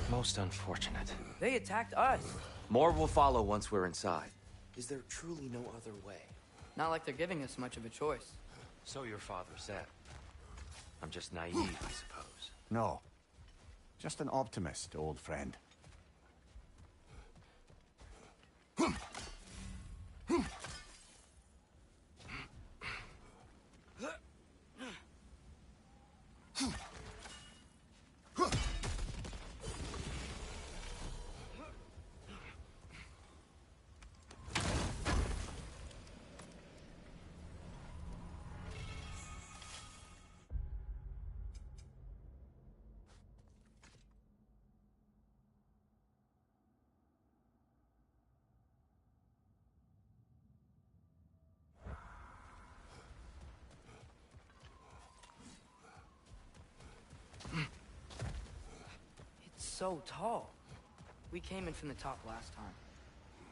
Most unfortunate. They attacked us. More will follow once we're inside. Is there truly no other way? Not like they're giving us much of a choice. So your father said. I'm just naive, I suppose. No. Just an optimist, old friend. So tall. We came in from the top last time.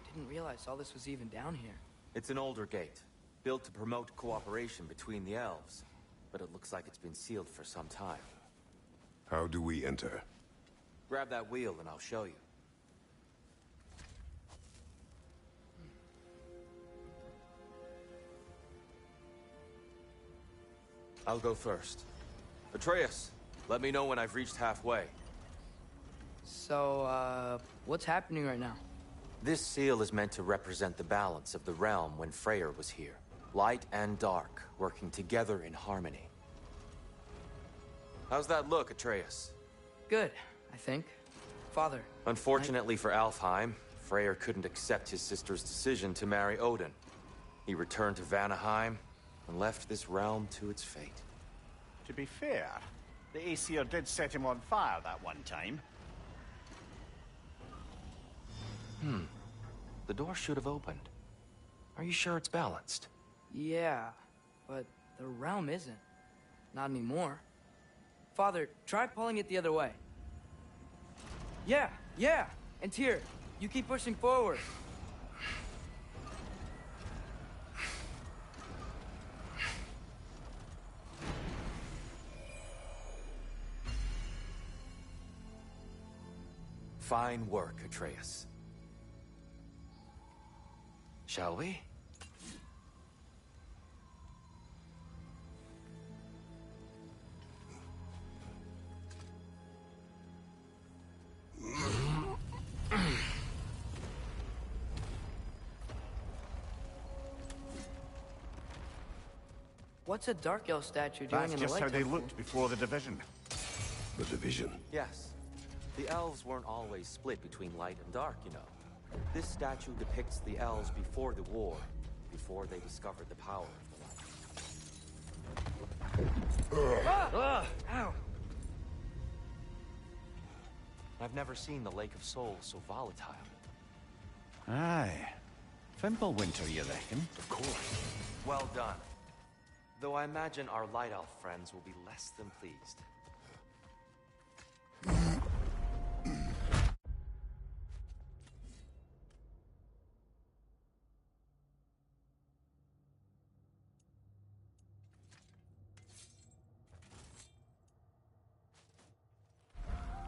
Didn't realize all this was even down here. It's an older gate, built to promote cooperation between the elves. But it looks like it's been sealed for some time. How do we enter? Grab that wheel and I'll show you. I'll go first. Atreus, let me know when I've reached halfway. So, what's happening right now? This seal is meant to represent the balance of the realm when Freyr was here. Light and dark, working together in harmony. How's that look, Atreus? Good, I think. Father. Unfortunately for Alfheim, Freyr couldn't accept his sister's decision to marry Odin. He returned to Vanaheim and left this realm to its fate. To be fair, the Aesir did set him on fire that one time. The door should have opened. Are you sure it's balanced? Yeah, but the realm isn't. Not anymore. Father, try pulling it the other way. Yeah! And Tyr, you keep pushing forward. Fine work, Atreus. Shall we? What's a Dark Elf statue doing That's in the just lake how they temple? looked before the division. The division. Yes. The elves weren't always split between light and dark, you know. This statue depicts the elves before the war, before they discovered the power of the light. Ow! I've never seen the Lake of Souls so volatile. Aye. Fimbulwinter, you reckon? Of course. Well done. Though I imagine our Light Elf friends will be less than pleased.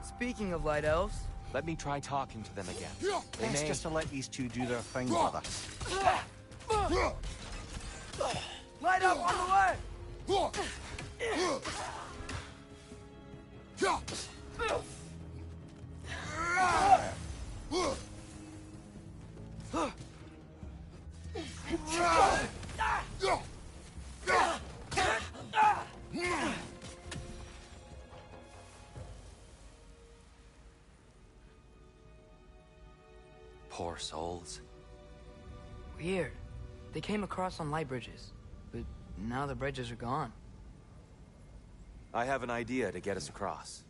Speaking of light elves... Let me try talking to them again. Best just to let these two do their thing, brother. Light up on the way! Poor souls. Weird. They came across on light bridges, but now the bridges are gone. I have an idea to get us across.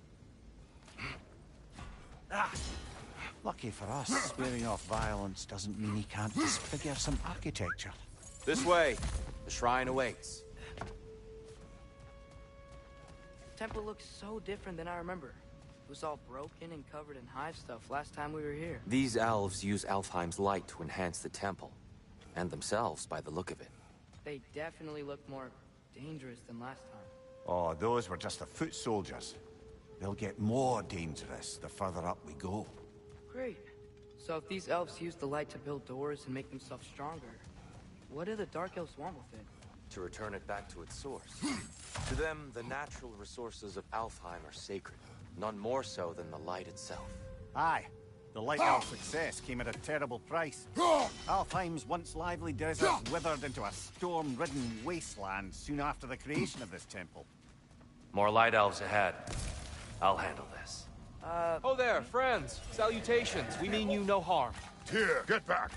Lucky for us, swearing off violence doesn't mean he can't disfigure some architecture. This way. The shrine awaits. The temple looks so different than I remember. It was all broken and covered in hive stuff last time we were here. These elves use Alfheim's light to enhance the temple. And themselves, by the look of it. They definitely look more dangerous than last time. Oh, those were just the foot soldiers. They'll get more dangerous the further up we go. Great. So if these elves use the light to build doors and make themselves stronger, what do the Dark Elves want with it? To return it back to its source. To them, the natural resources of Alfheim are sacred. None more so than the light itself. Aye. The light elf success came at a terrible price. Alfheim's once lively desert withered into a storm-ridden wasteland soon after the creation of this temple. More light elves ahead. I'll handle this. Oh there, friends. Salutations. We mean you no harm. Here, get back!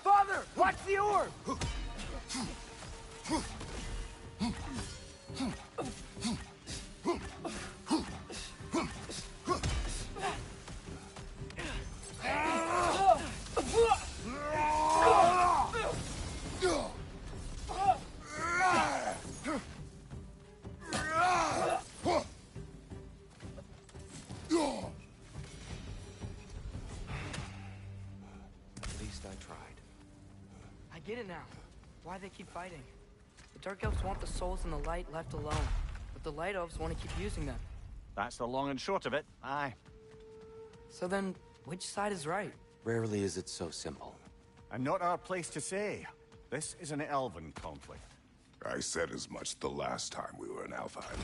Father, watch the orb! At least I tried. I get it now. Why they keep fighting. The Dark Elves want the souls in the light left alone, but the Light Elves want to keep using them. That's the long and short of it, aye. So then, which side is right? Rarely is it so simple. And not our place to say. This is an elven conflict. I said as much the last time we were in Alfheim.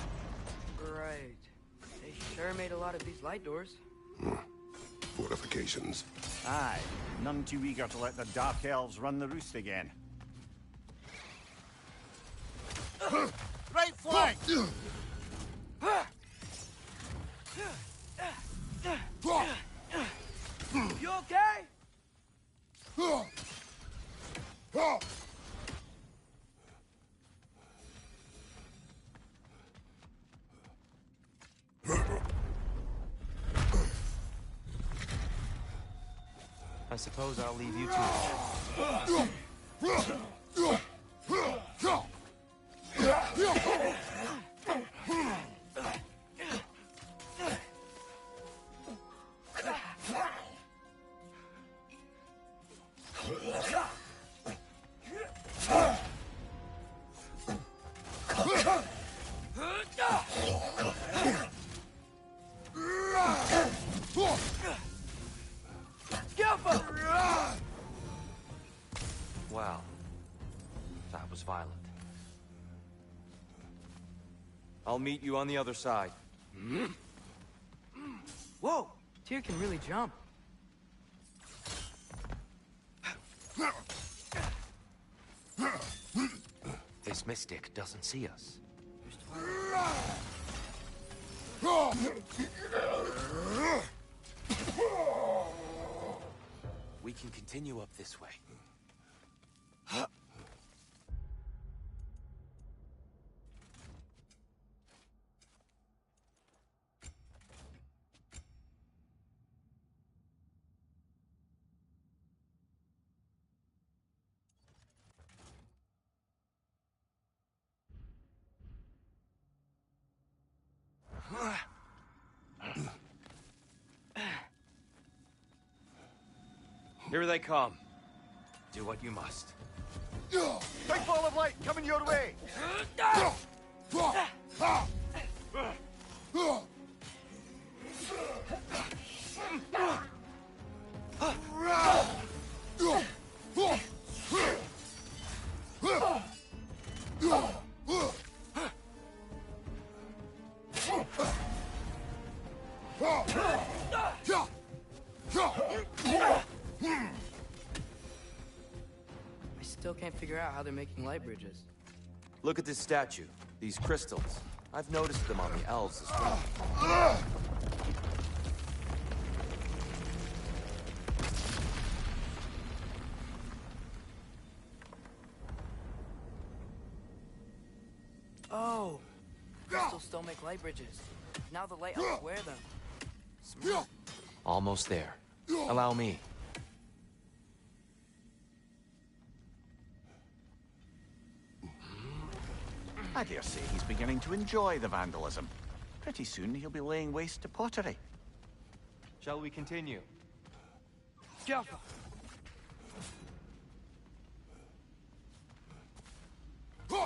Right. They sure made a lot of these light doors. Fortifications. Aye. None too eager to let the Dark Elves run the roost again. Right flank! You okay? I suppose I'll leave you to Wow. That was violent. I'll meet you on the other side. Whoa! Tyr can really jump. This mystic doesn't see us. We can continue up this way. Here they come. Do what you must. Big ball of light coming your way! I still can't figure out how they're making light bridges. Look at this statue. These crystals. I've noticed them on the elves as well. Oh, don't make light bridges. Now the light elves wear them. Smart. Almost there. Allow me. I dare say he's beginning to enjoy the vandalism. Pretty soon he'll be laying waste to pottery. Shall we continue? Careful.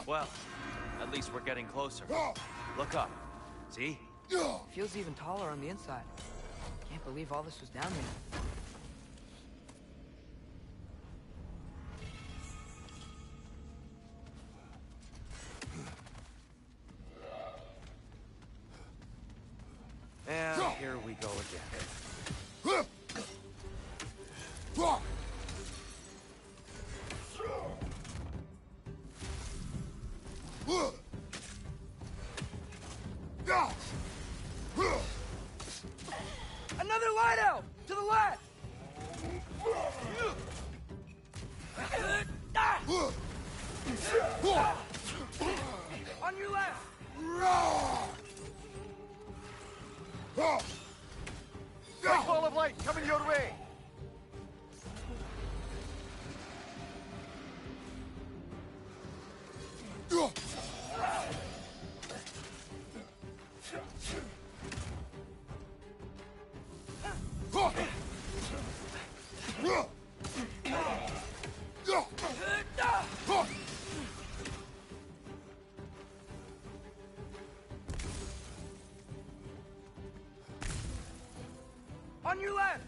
Well, at least we're getting closer. Look up. See? Feels even taller on the inside. Can't believe all this was down here. And here we go again. Another light elf! To the left! On your left! Big ball of light coming your way! On your left!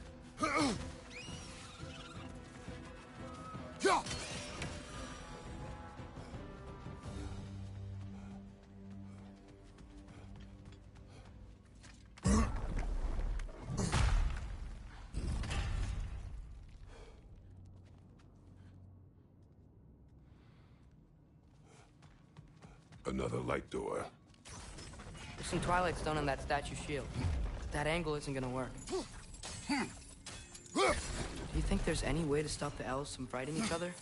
Another light door. There's some Twilight Stone on that statue shield. But that angle isn't gonna work. Do you think there's any way to stop the elves from fighting each other?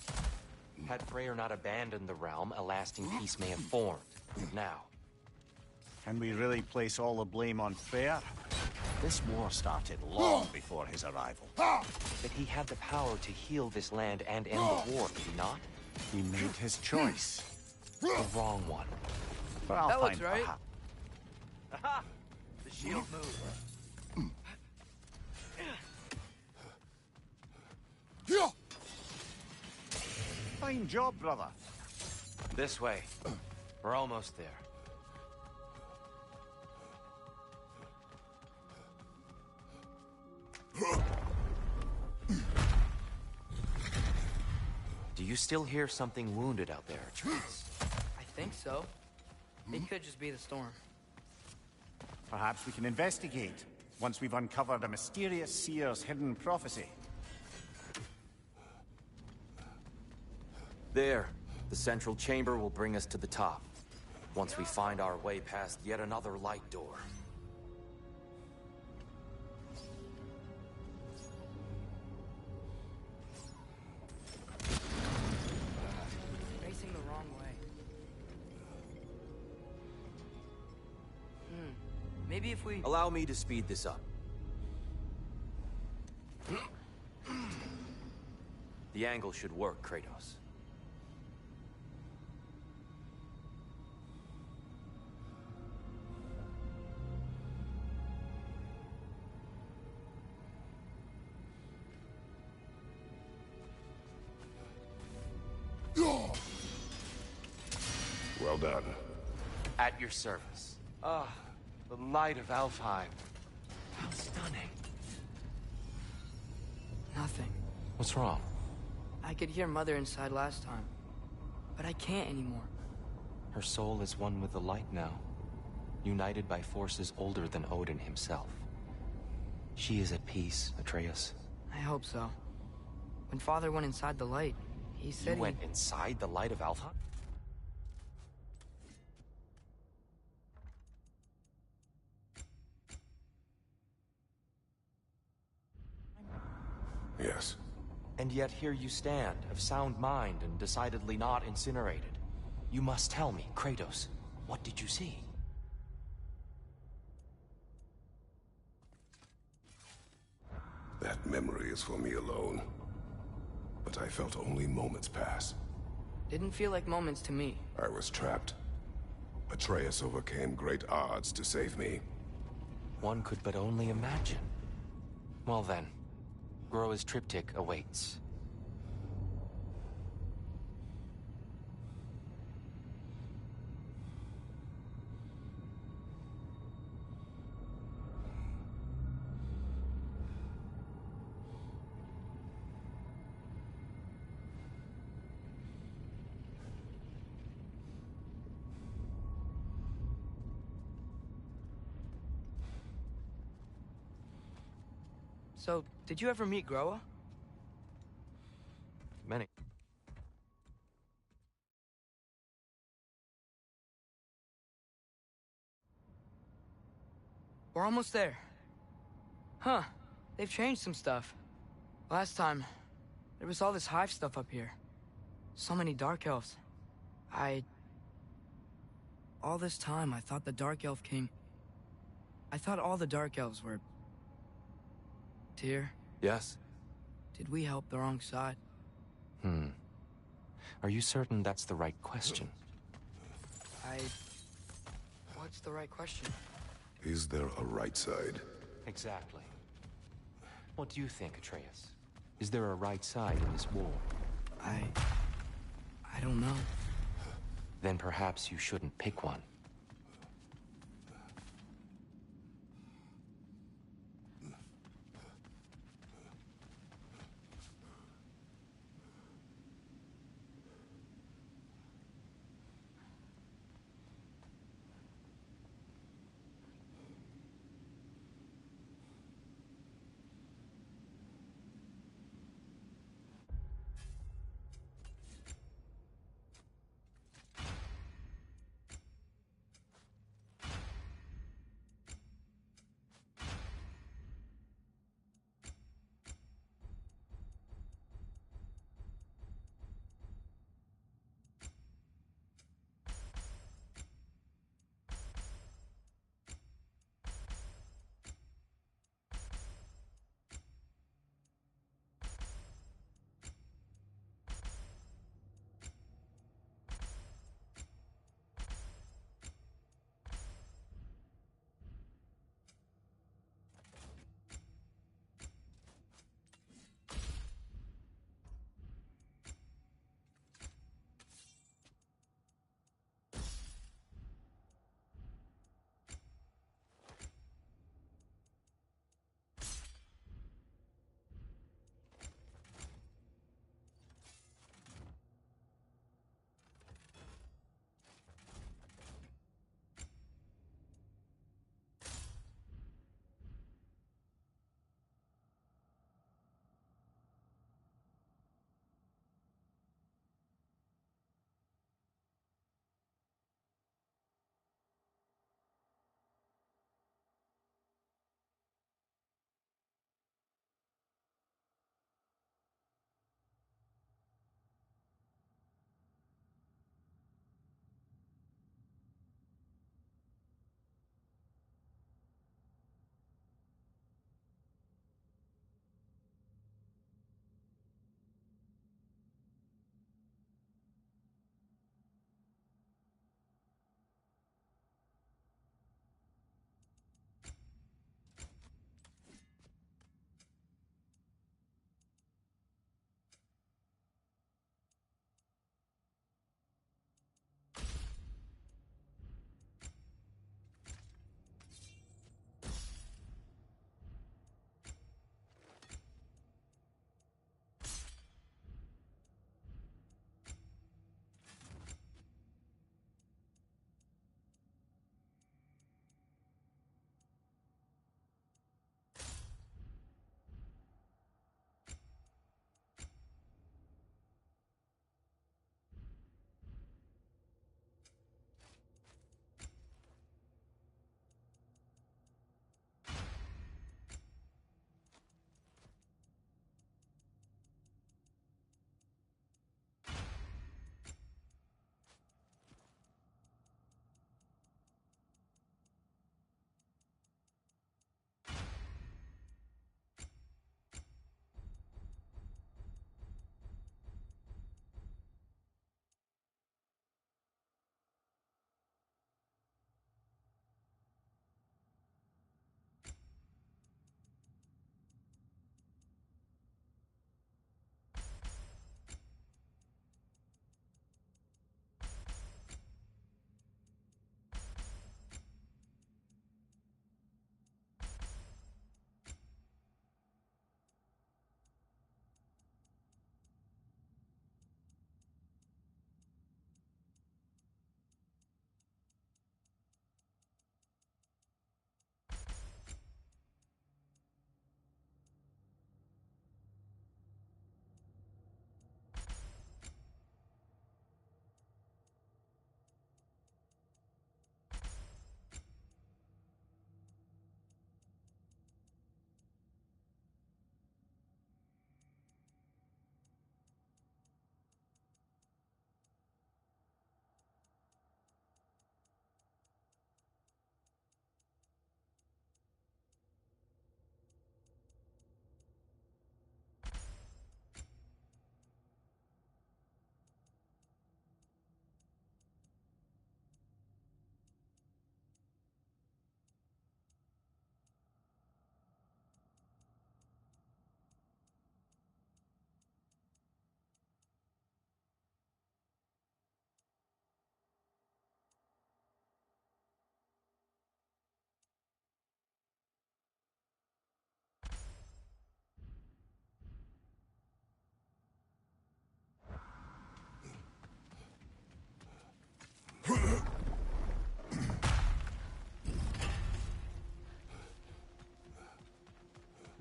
Had Freyr not abandoned the realm, a lasting peace may have formed. Now, Can we really place all the blame on Freyr? This war started long before his arrival. but he had the power to heal this land and end the war, did he not? He made his choice. The wrong one. But I'll That looks find right. perhaps. Aha! The shield moved. Fine job, brother. This way. We're almost there. Do you still hear something wounded out there, Atreus? I think so. It could just be the storm. Perhaps we can investigate once we've uncovered a mysterious seer's hidden prophecy. There. The central chamber will bring us to the top. Once we find our way past yet another light door. Facing the wrong way. Maybe if we... Allow me to speed this up. The angle should work, Kratos. Well done. At your service. Ah, the light of Alfheim. How stunning. Nothing. What's wrong? I could hear Mother inside last time. But I can't anymore. Her soul is one with the light now, united by forces older than Odin himself. She is at peace, Atreus. I hope so. When Father went inside the light, he said You went inside the light of Alfheim? Yes. And yet here you stand, of sound mind and decidedly not incinerated. You must tell me, Kratos, what did you see? That memory is for me alone. But I felt only moments pass. Didn't feel like moments to me. I was trapped. Atreus overcame great odds to save me. One could but only imagine. Well then, Groa's triptych awaits. So, did you ever meet Groa? Many. We're almost there. Huh. They've changed some stuff. Last time, there was all this hive stuff up here. So many Dark Elves. All this time, I thought the Dark Elf King... I thought all the Dark Elves were... Tyr? Yes? Did we help the wrong side? Are you certain that's the right question? What's the right question? Is there a right side? Exactly. What do you think, Atreus? Is there a right side in this war? I don't know. Then perhaps you shouldn't pick one.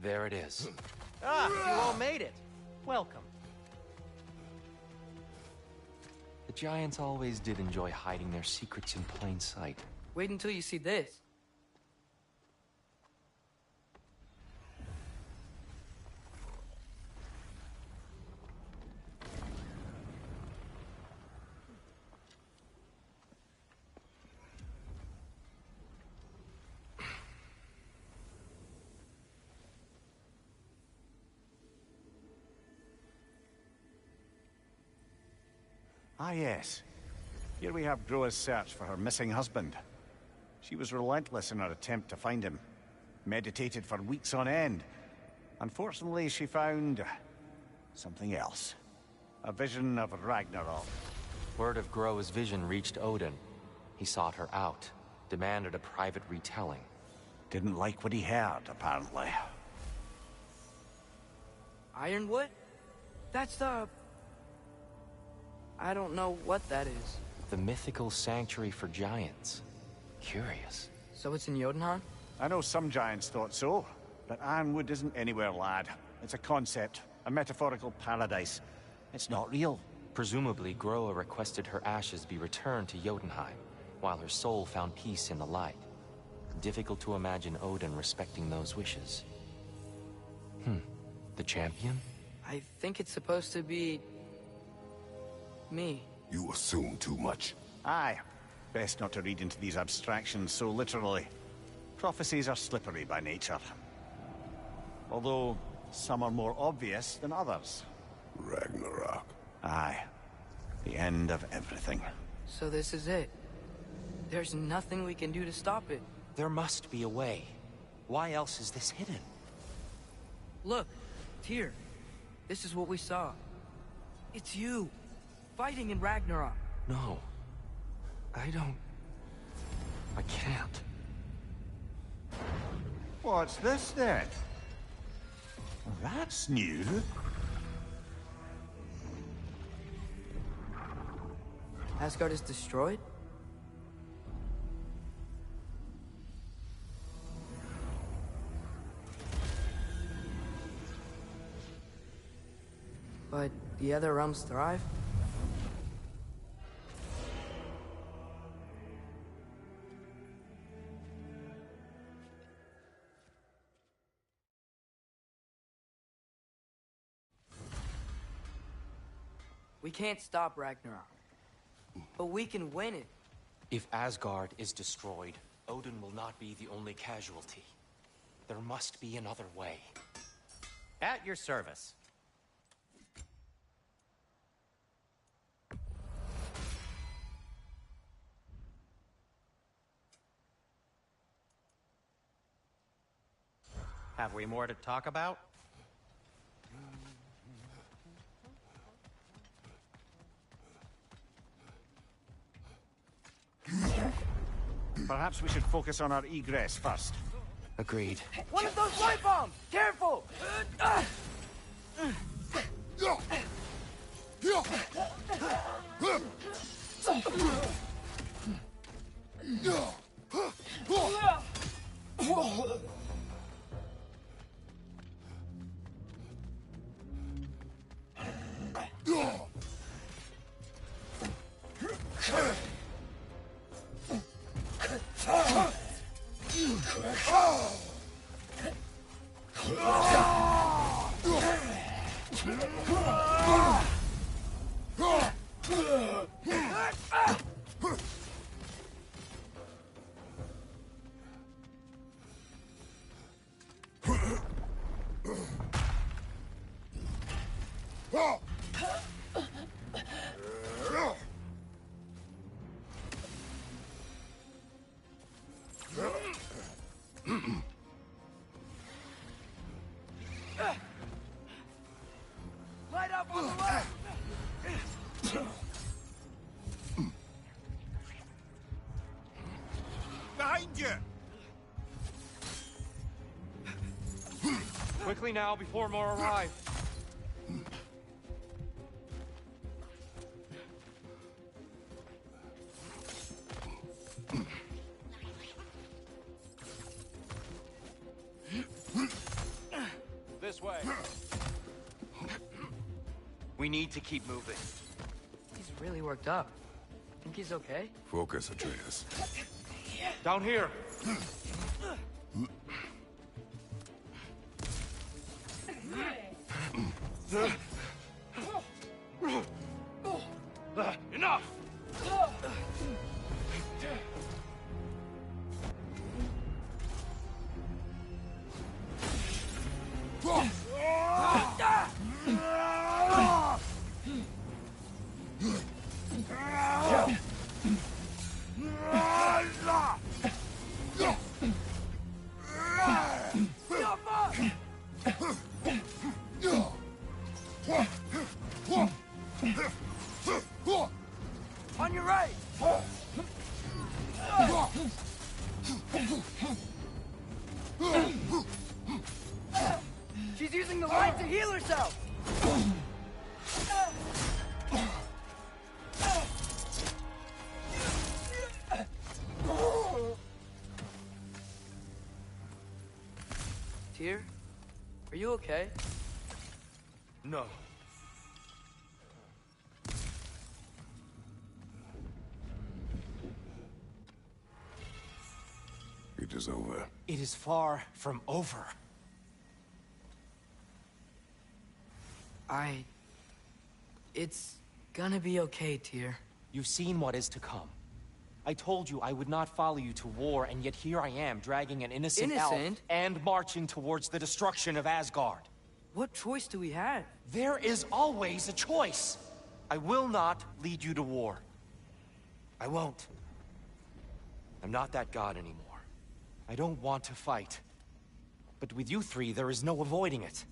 There it is. Ah, you all made it. Welcome. The giants always did enjoy hiding their secrets in plain sight. Wait until you see this. Ah, yes. Here we have Groa's search for her missing husband. She was relentless in her attempt to find him. Meditated for weeks on end. Unfortunately, she found something else. A vision of Ragnarok. Word of Groa's vision reached Odin. He sought her out, demanded a private retelling. Didn't like what he heard, apparently. Ironwood? That's the... I don't know what that is. The mythical sanctuary for giants. Curious. So it's in Jotunheim? I know some giants thought so, but Ironwood isn't anywhere, lad. It's a concept, a metaphorical paradise. It's not real. Presumably, Groa requested her ashes be returned to Jotunheim, while her soul found peace in the light. Difficult to imagine Odin respecting those wishes. The champion? I think it's supposed to be... me. You assume too much. Aye. Best not to read into these abstractions so literally. Prophecies are slippery by nature. Although, some are more obvious than others. Ragnarok. Aye. The end of everything. So this is it. There's nothing we can do to stop it. There must be a way. Why else is this hidden? Look, Tyr. This is what we saw. It's you, fighting in Ragnarok. No. I can't. What's this then? That's new. Asgard is destroyed? But the other realms thrive? We can't stop Ragnarok, but we can win it. If Asgard is destroyed, Odin will not be the only casualty. There must be another way. At your service. Have we more to talk about? Perhaps we should focus on our egress first. Agreed. One of those light bombs! Careful! Light up on the left! Behind you! Quickly now, before more arrive. We need to keep moving. He's really worked up. Think he's okay? Focus, Atreus. Down here. Enough! On your right! She's using the light to heal herself! Tyr, are you okay? No. It is over. It is far from over. It's gonna be okay, Tyr. You've seen what is to come. I told you I would not follow you to war, and yet here I am, dragging an innocent elf and marching towards the destruction of Asgard. What choice do we have? There is always a choice. I will not lead you to war. I won't. I'm not that god anymore. I don't want to fight. But with you three, there is no avoiding it.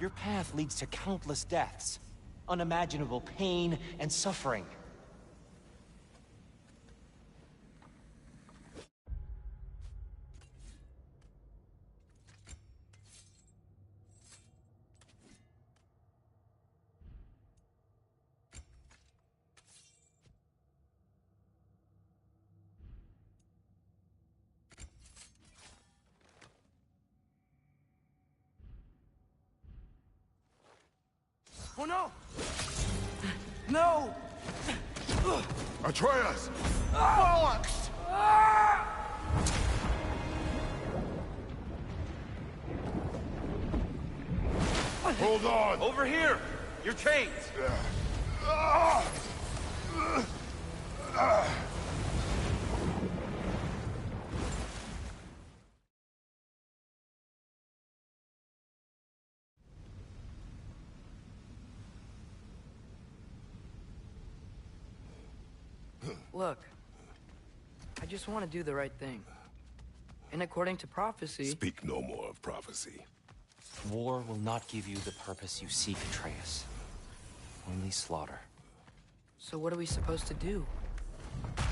Your path leads to countless deaths, unimaginable pain and suffering. Oh no! No! Atreus! Bollocks! Hold on! Over here! Your chains! Look, I just want to do the right thing. And according to prophecy... Speak no more of prophecy. War will not give you the purpose you seek, Atreus. Only slaughter. So what are we supposed to do?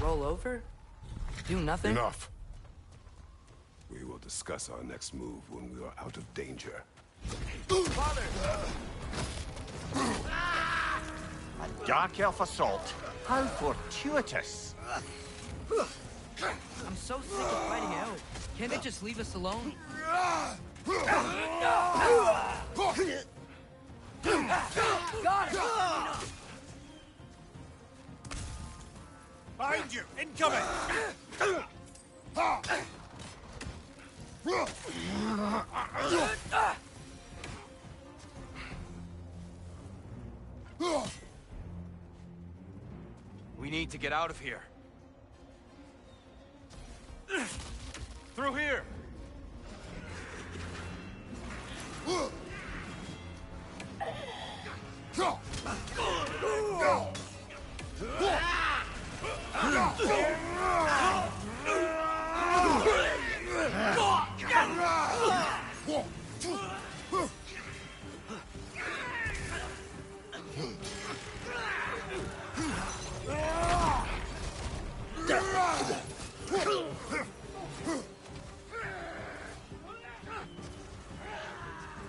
Roll over? Do nothing? Enough! We will discuss our next move when we are out of danger. Father! A dark elf assault? How fortuitous! I'm so sick of fighting out. Can't they just leave us alone? Got it! Behind you! Incoming! We need to get out of here. Through here!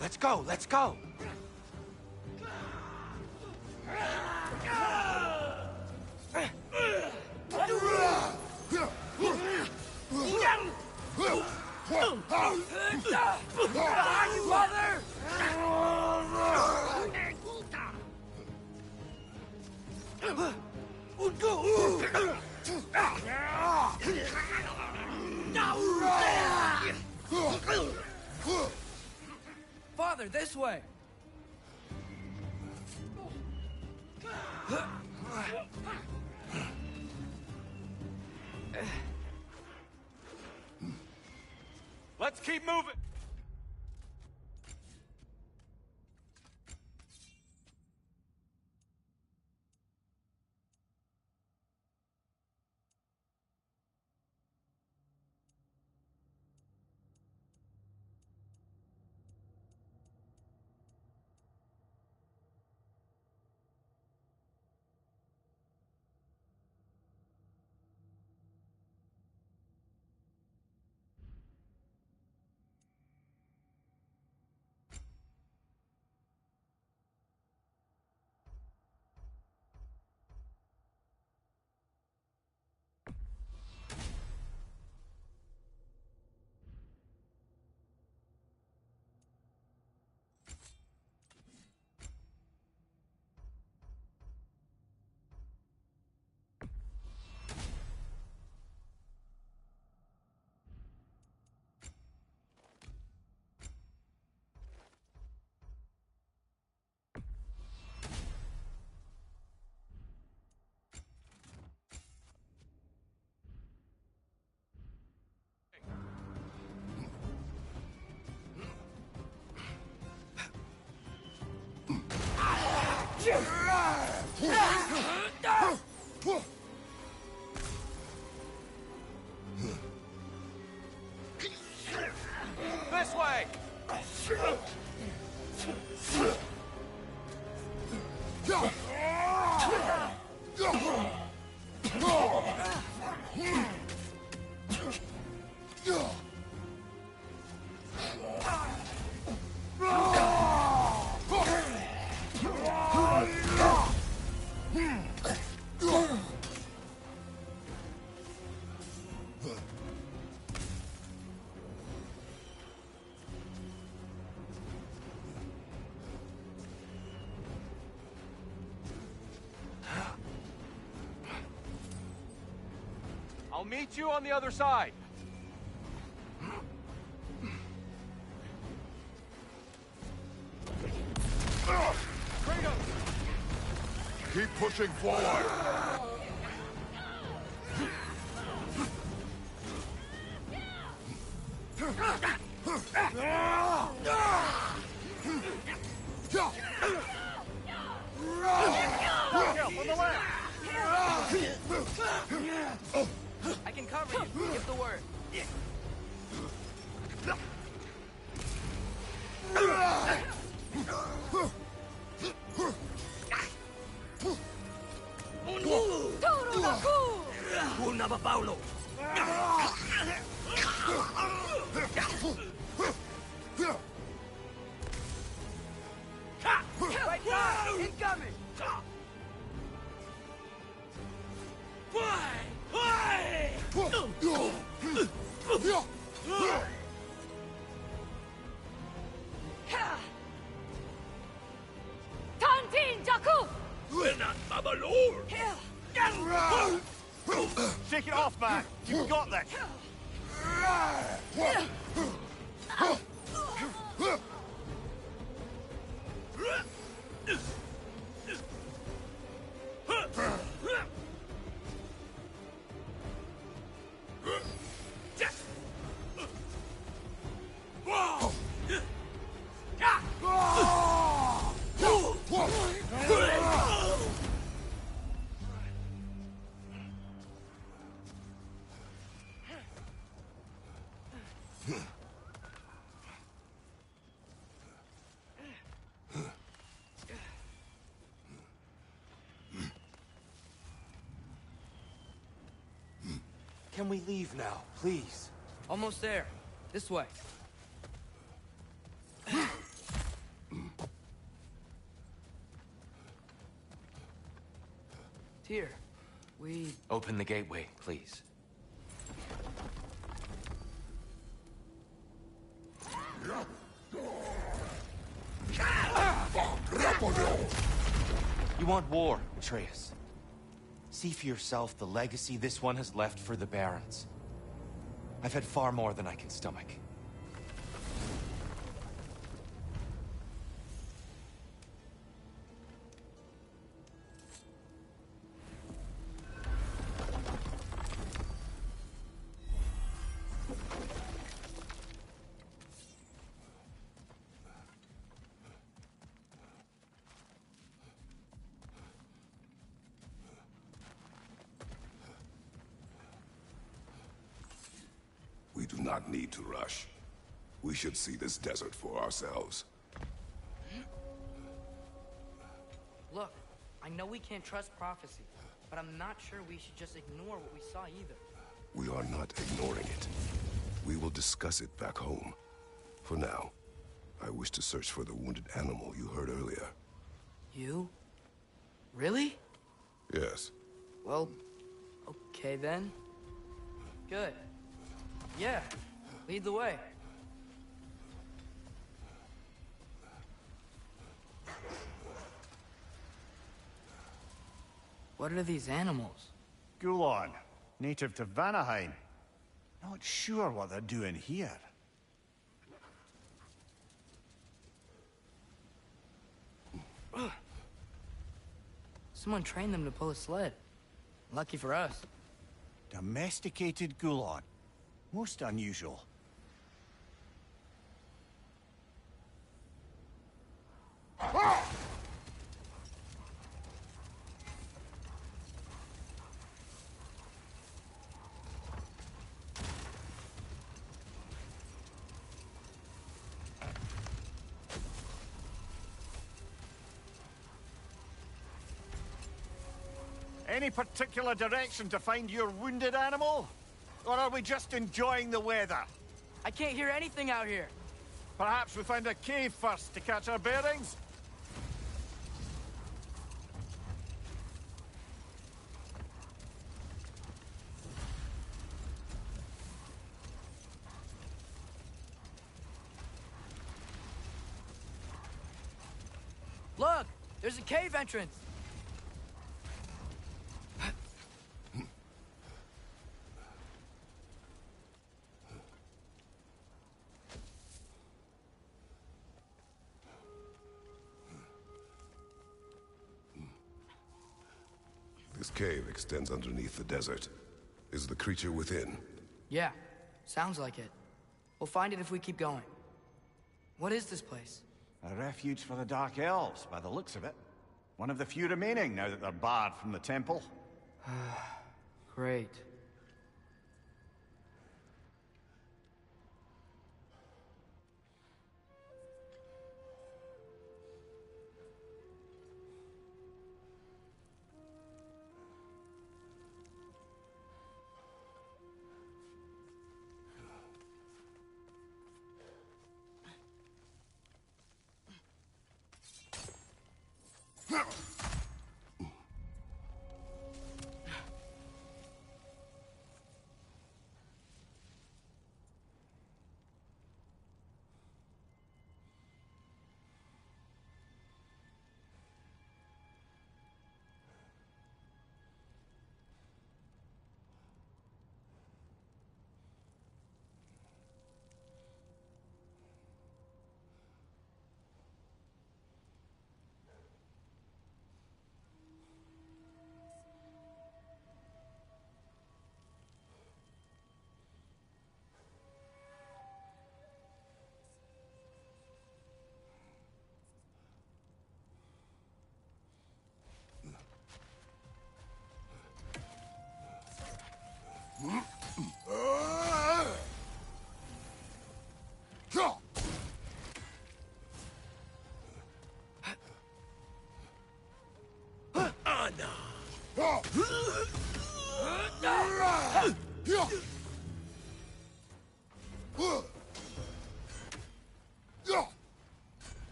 Let's go, let's go! Father, this way! Let's keep moving! This way! I'll meet you on the other side. Keep pushing forward. I can cover you. Give the word. Right now! Incoming! Tantin Jakku! We're not Babalor! Here! Shake it off, man! You've got this! Can we leave now, please? Almost there. This way. Tyr, we... Open the gateway, please. You want war, Atreus. See for yourself the legacy this one has left for the Barons. I've had far more than I can stomach. We do not need to rush. We should see this desert for ourselves. Look, I know we can't trust prophecy, but I'm not sure we should just ignore what we saw either. We are not ignoring it. We will discuss it back home. For now, I wish to search for the wounded animal you heard earlier. You? Really? Yes. Well, okay then. Good. Yeah, lead the way. What are these animals? Gulon, native to Vanaheim. Not sure what they're doing here. Someone trained them to pull a sled. Lucky for us. Domesticated Gulon. Most unusual. Any particular direction to find your wounded animal? Or are we just enjoying the weather? I can't hear anything out here. Perhaps we find a cave first to catch our bearings? Look! There's a cave entrance! This cave extends underneath the desert. Is the creature within? Yeah, sounds like it. We'll find it if we keep going. What is this place? A refuge for the Dark Elves, by the looks of it. One of the few remaining now that they're barred from the temple. Great.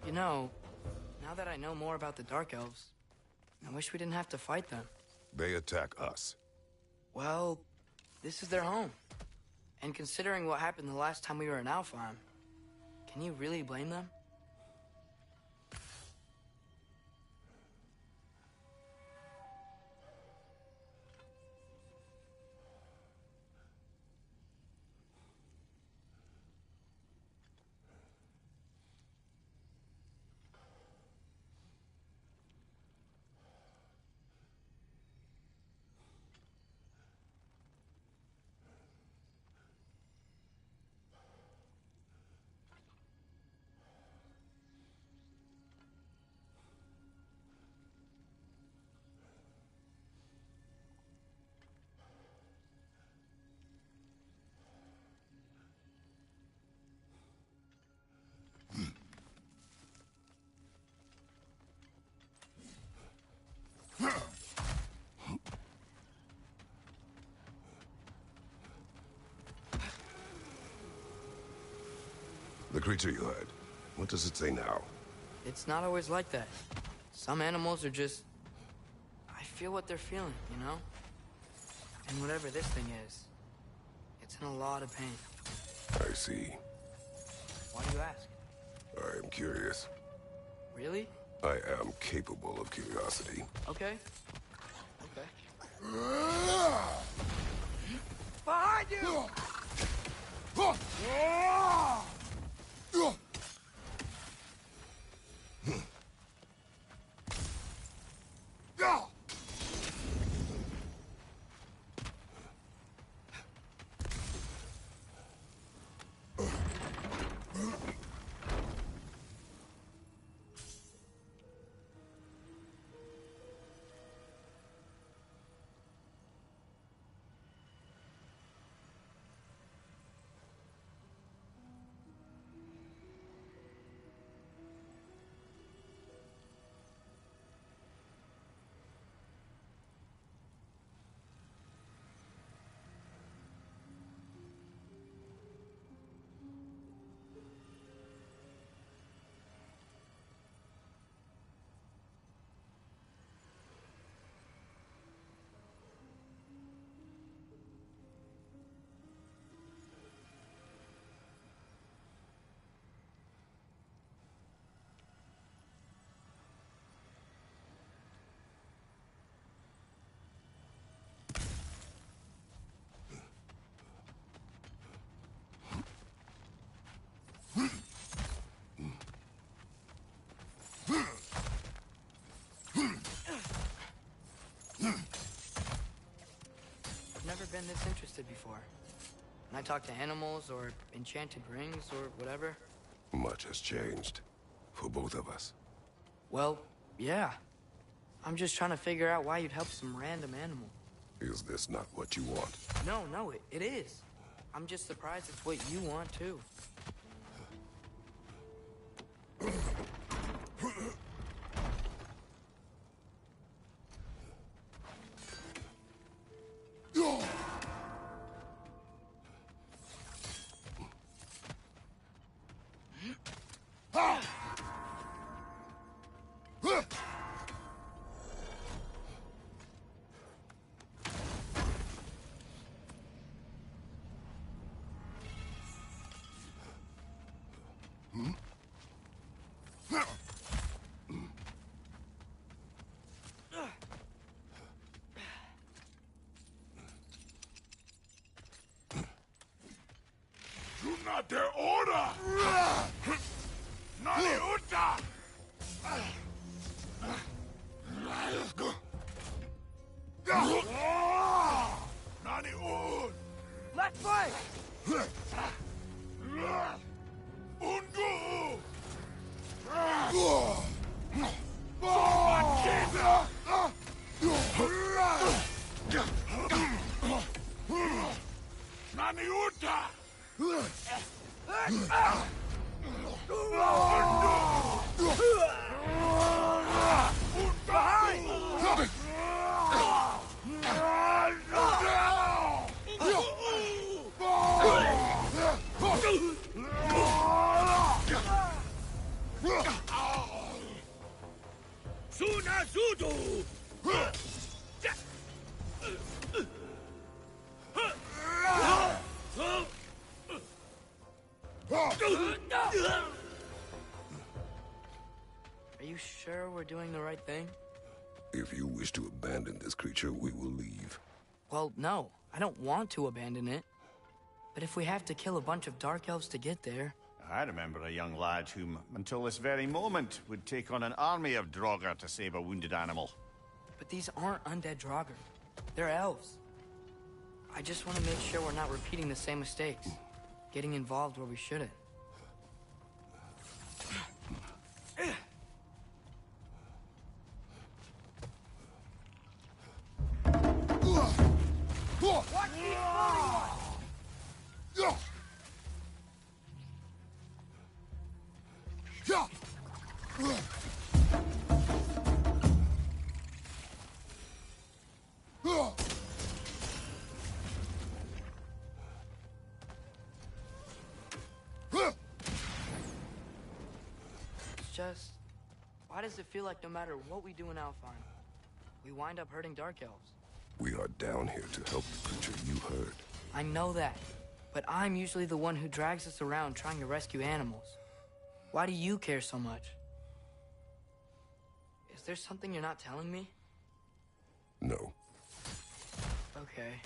You know, now that I know more about the Dark Elves, I wish we didn't have to fight them. They attack us. Well, this is their home. And considering what happened the last time we were in Alfheim, can you really blame them? The creature you heard, what does it say now? It's not always like that. Some animals are just... I feel what they're feeling, you know? And whatever this thing is, it's in a lot of pain. I see. Why do you ask? I am curious. Really? I am capable of curiosity. Okay. Behind you! I've never been this interested before. When I talk to animals or enchanted rings or whatever. Much has changed. For both of us. Well, yeah. I'm just trying to figure out why you'd help some random animal. Is this not what you want? No, it is. I'm just surprised it's what you want, too. Not their order! Nani Uta! Nani Un! Let's fight! Ungu! Someone Sunazudu! Are you sure we're doing the right thing? If you wish to abandon this creature, we will leave. Well, no. I don't want to abandon it. But if we have to kill a bunch of Dark Elves to get there... I remember a young lad whom, until this very moment, would take on an army of Draugr to save a wounded animal. But these aren't undead Draugr. They're elves. I just want to make sure we're not repeating the same mistakes. Getting involved where we shouldn't. Watch these floating ones! It's just... Why does it feel like no matter what we do in Alfheim, we wind up hurting Dark Elves? We are down here to help the creature you heard. I know that, but I'm usually the one who drags us around trying to rescue animals. Why do you care so much? Is there something you're not telling me? No. Okay.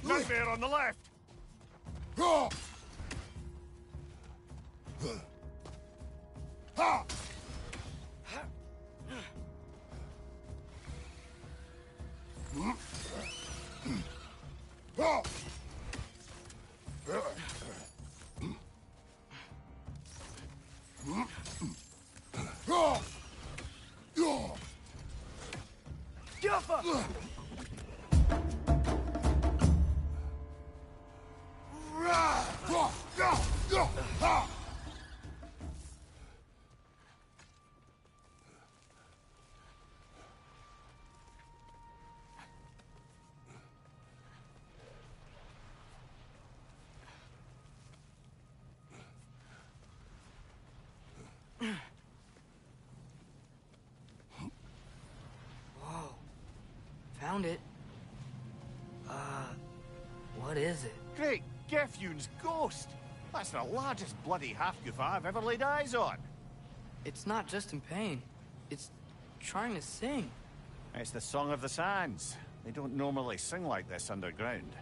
Nightmare on the left! Whoa. Found it. What is it? Great Gefyun's ghost! That's the largest bloody half-goof I've ever laid eyes on. It's not just in pain. It's trying to sing. It's the Song of the Sands. They don't normally sing like this underground.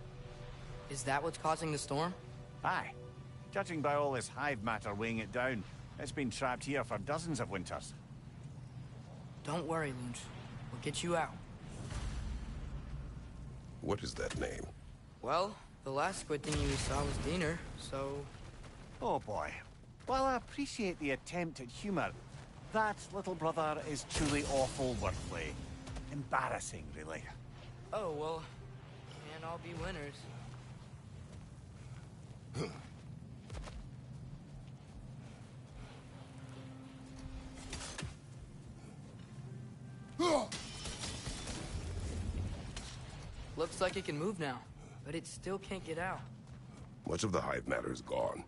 Is that what's causing the storm? Aye. Judging by all this hive matter weighing it down, it's been trapped here for dozens of winters. Don't worry, Lunch. We'll get you out. What is that name? Well, the last squid thing you saw was Diener, so... Oh boy. While I appreciate the attempt at humor, that little brother is truly awful wordplay. Embarrassing, really. Oh, well, can't all be winners. Looks like it can move now, but it still can't get out. Much of the hive matter is gone.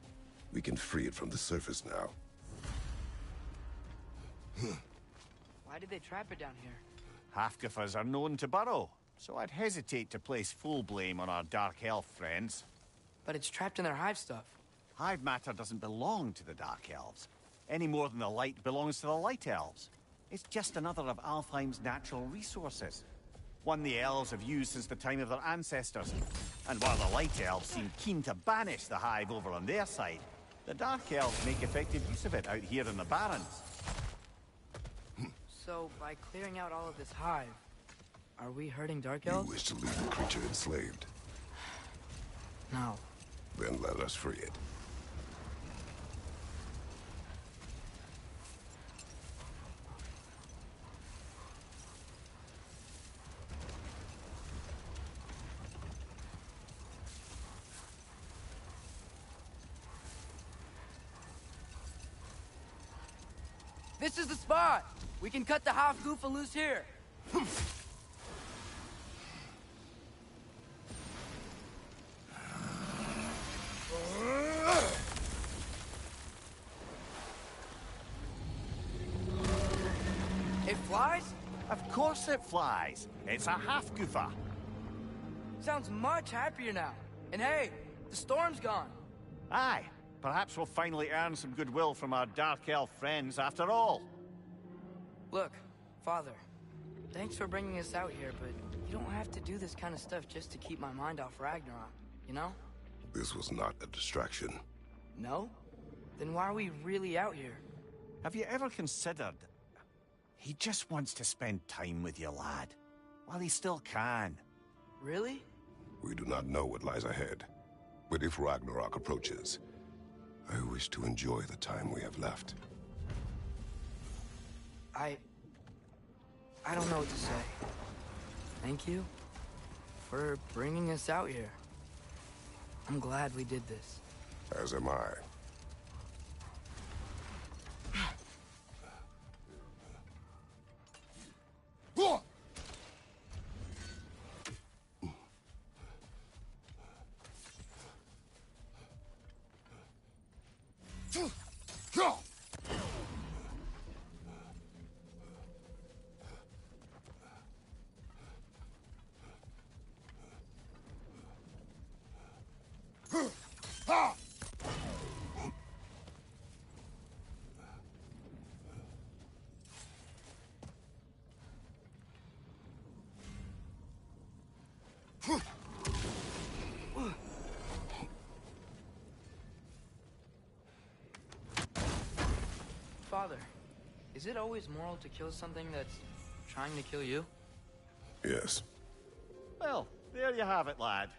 We can free it from the surface now. Why did they trap it down here? Half-goofers are known to burrow, so I'd hesitate to place full blame on our Dark Elf friends. But it's trapped in their hive stuff. Hive matter doesn't belong to the Dark Elves, any more than the light belongs to the Light Elves. It's just another of Alfheim's natural resources. One the elves have used since the time of their ancestors. And while the Light Elves seem keen to banish the hive over on their side, the Dark Elves make effective use of it out here in the Barrens. So, by clearing out all of this hive, are we hurting Dark Elves? You wish to leave the creature enslaved? No. Then let us free it. This is the spot! We can cut the half goofa loose here. It flies? Of course it flies. It's a half goofa. Sounds much happier now. And hey, the storm's gone. Aye, perhaps we'll finally earn some goodwill from our Dark Elf friends after all. Look, Father, thanks for bringing us out here, but you don't have to do this kind of stuff just to keep my mind off Ragnarok, you know? This was not a distraction. No? Then why are we really out here? Have you ever considered... He just wants to spend time with you, lad. While he still can. Really? We do not know what lies ahead. But if Ragnarok approaches, I wish to enjoy the time we have left. I don't know what to say. Thank you for bringing us out here. I'm glad we did this. As am I. Father, is it always moral to kill something that's trying to kill you? Yes. Well, there you have it, lad.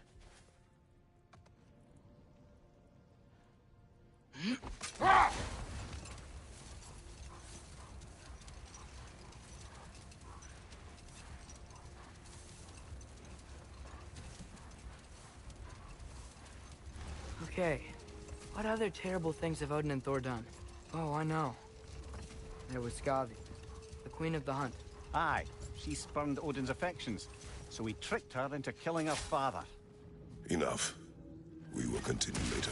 Okay, what other terrible things have Odin and Thor done? Oh, I know. There was Skavi, the Queen of the Hunt. Aye, she spurned Odin's affections, so he tricked her into killing her father. Enough. We will continue later.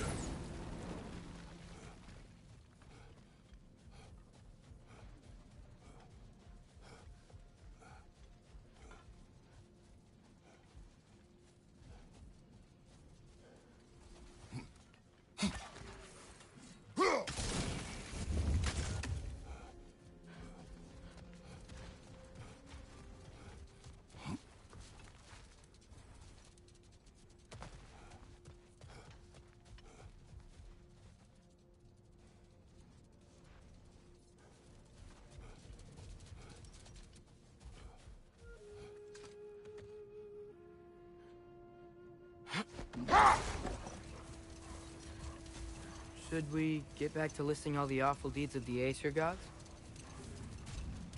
Should we get back to listing all the awful deeds of the Aesir gods?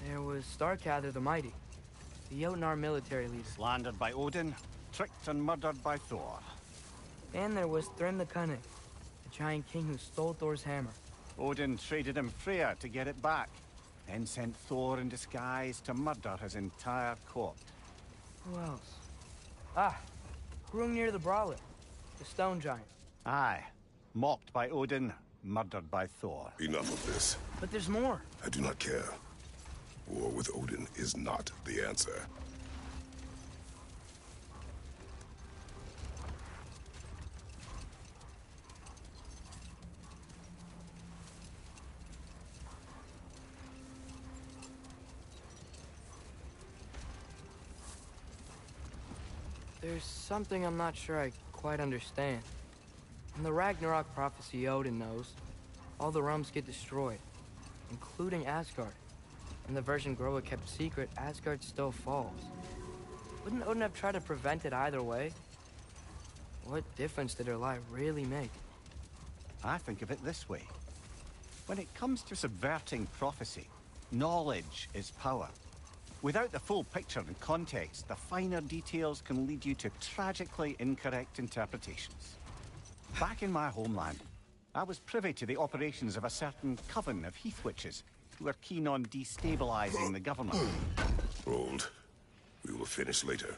There was Starkather the Mighty, the Jotnar military leader. Slandered by Odin, tricked and murdered by Thor. And there was Thrym the Cunning, the giant king who stole Thor's hammer. Odin traded him Freya to get it back, then sent Thor in disguise to murder his entire court. Who else? Ah, Hrungnir the Brawler, the stone giant. Aye. Mocked by Odin, murdered by Thor. Enough of this. But there's more. I do not care. War with Odin is not the answer. There's something I'm not sure I quite understand. In the Ragnarok prophecy Odin knows, all the realms get destroyed, including Asgard. In the version Groa kept secret, Asgard still falls. Wouldn't Odin have tried to prevent it either way? What difference did her lie really make? I think of it this way. When it comes to subverting prophecy, knowledge is power. Without the full picture and context, the finer details can lead you to tragically incorrect interpretations. Back in my homeland, I was privy to the operations of a certain coven of heath witches who are keen on destabilizing the government. Hold. We will finish later.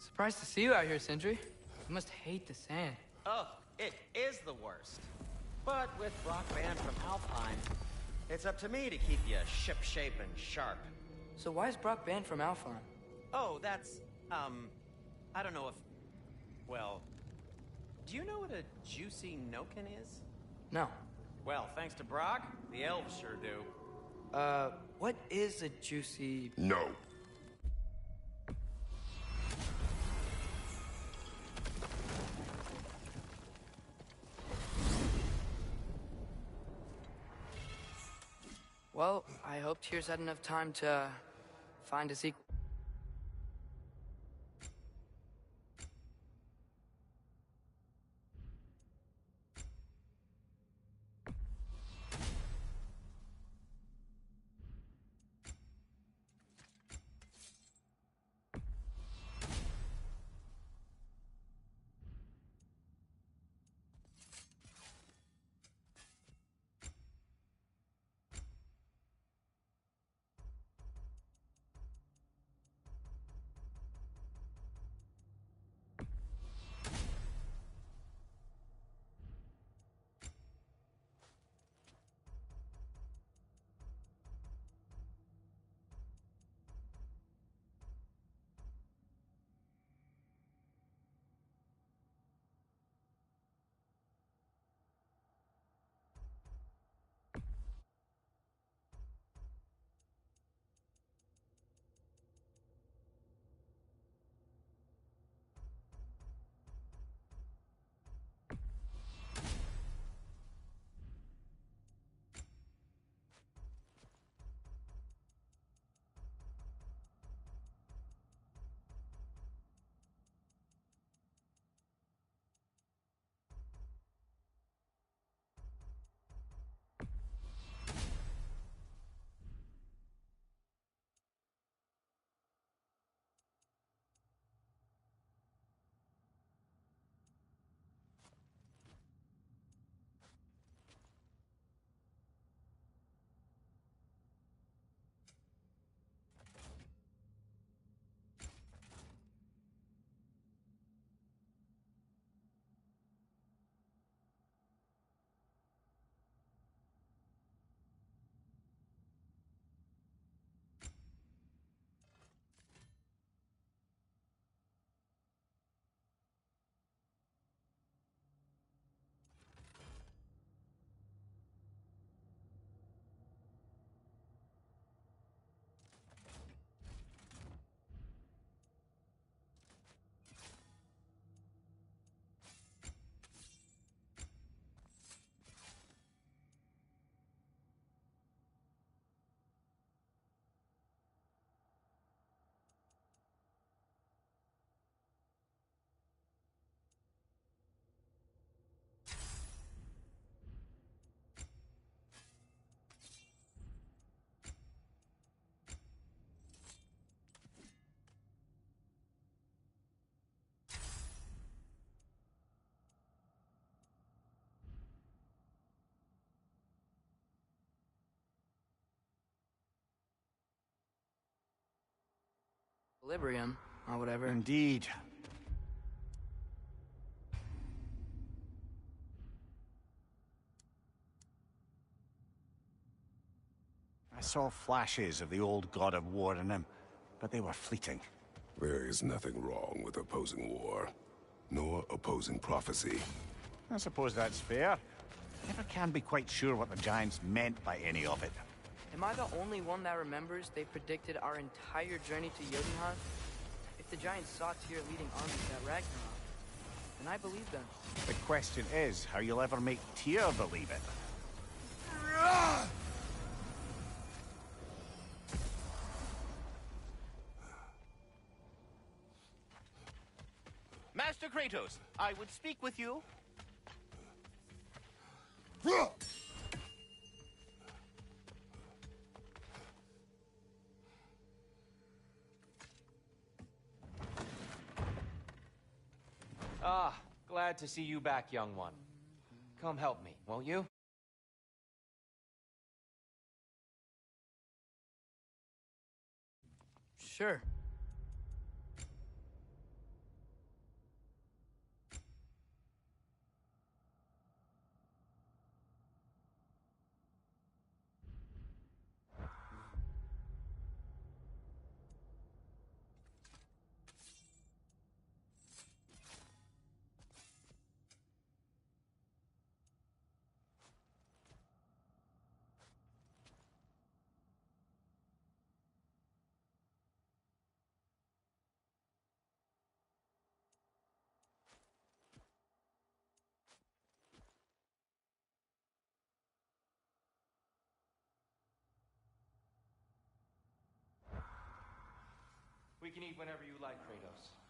Surprised to see you out here, Sindri. You must hate the sand. Oh, it is the worst. But with Brock banned from Alfheim, it's up to me to keep you shipshape and sharp. So why is Brock banned from Alfheim? Oh, that's, I don't know if... Well, do you know what a juicy Noken is? No. Well, thanks to Brock, the elves sure do. What is a juicy... No. Well, I hope Tears had enough time to find a sequel. Equilibrium, or whatever. Indeed. I saw flashes of the old god of war in him, but they were fleeting. There is nothing wrong with opposing war, nor opposing prophecy. I suppose that's fair. Never can be quite sure what the Giants meant by any of it. Am I the only one that remembers they predicted our entire journey to Jotunheim? If the Giants saw Tyr leading armies at Ragnarok, then I believe them. The question is how you'll ever make Tyr believe it. Master Kratos, I would speak with you. Ah, glad to see you back, young one. Come help me, won't you? Sure. We can eat whenever you like, Kratos.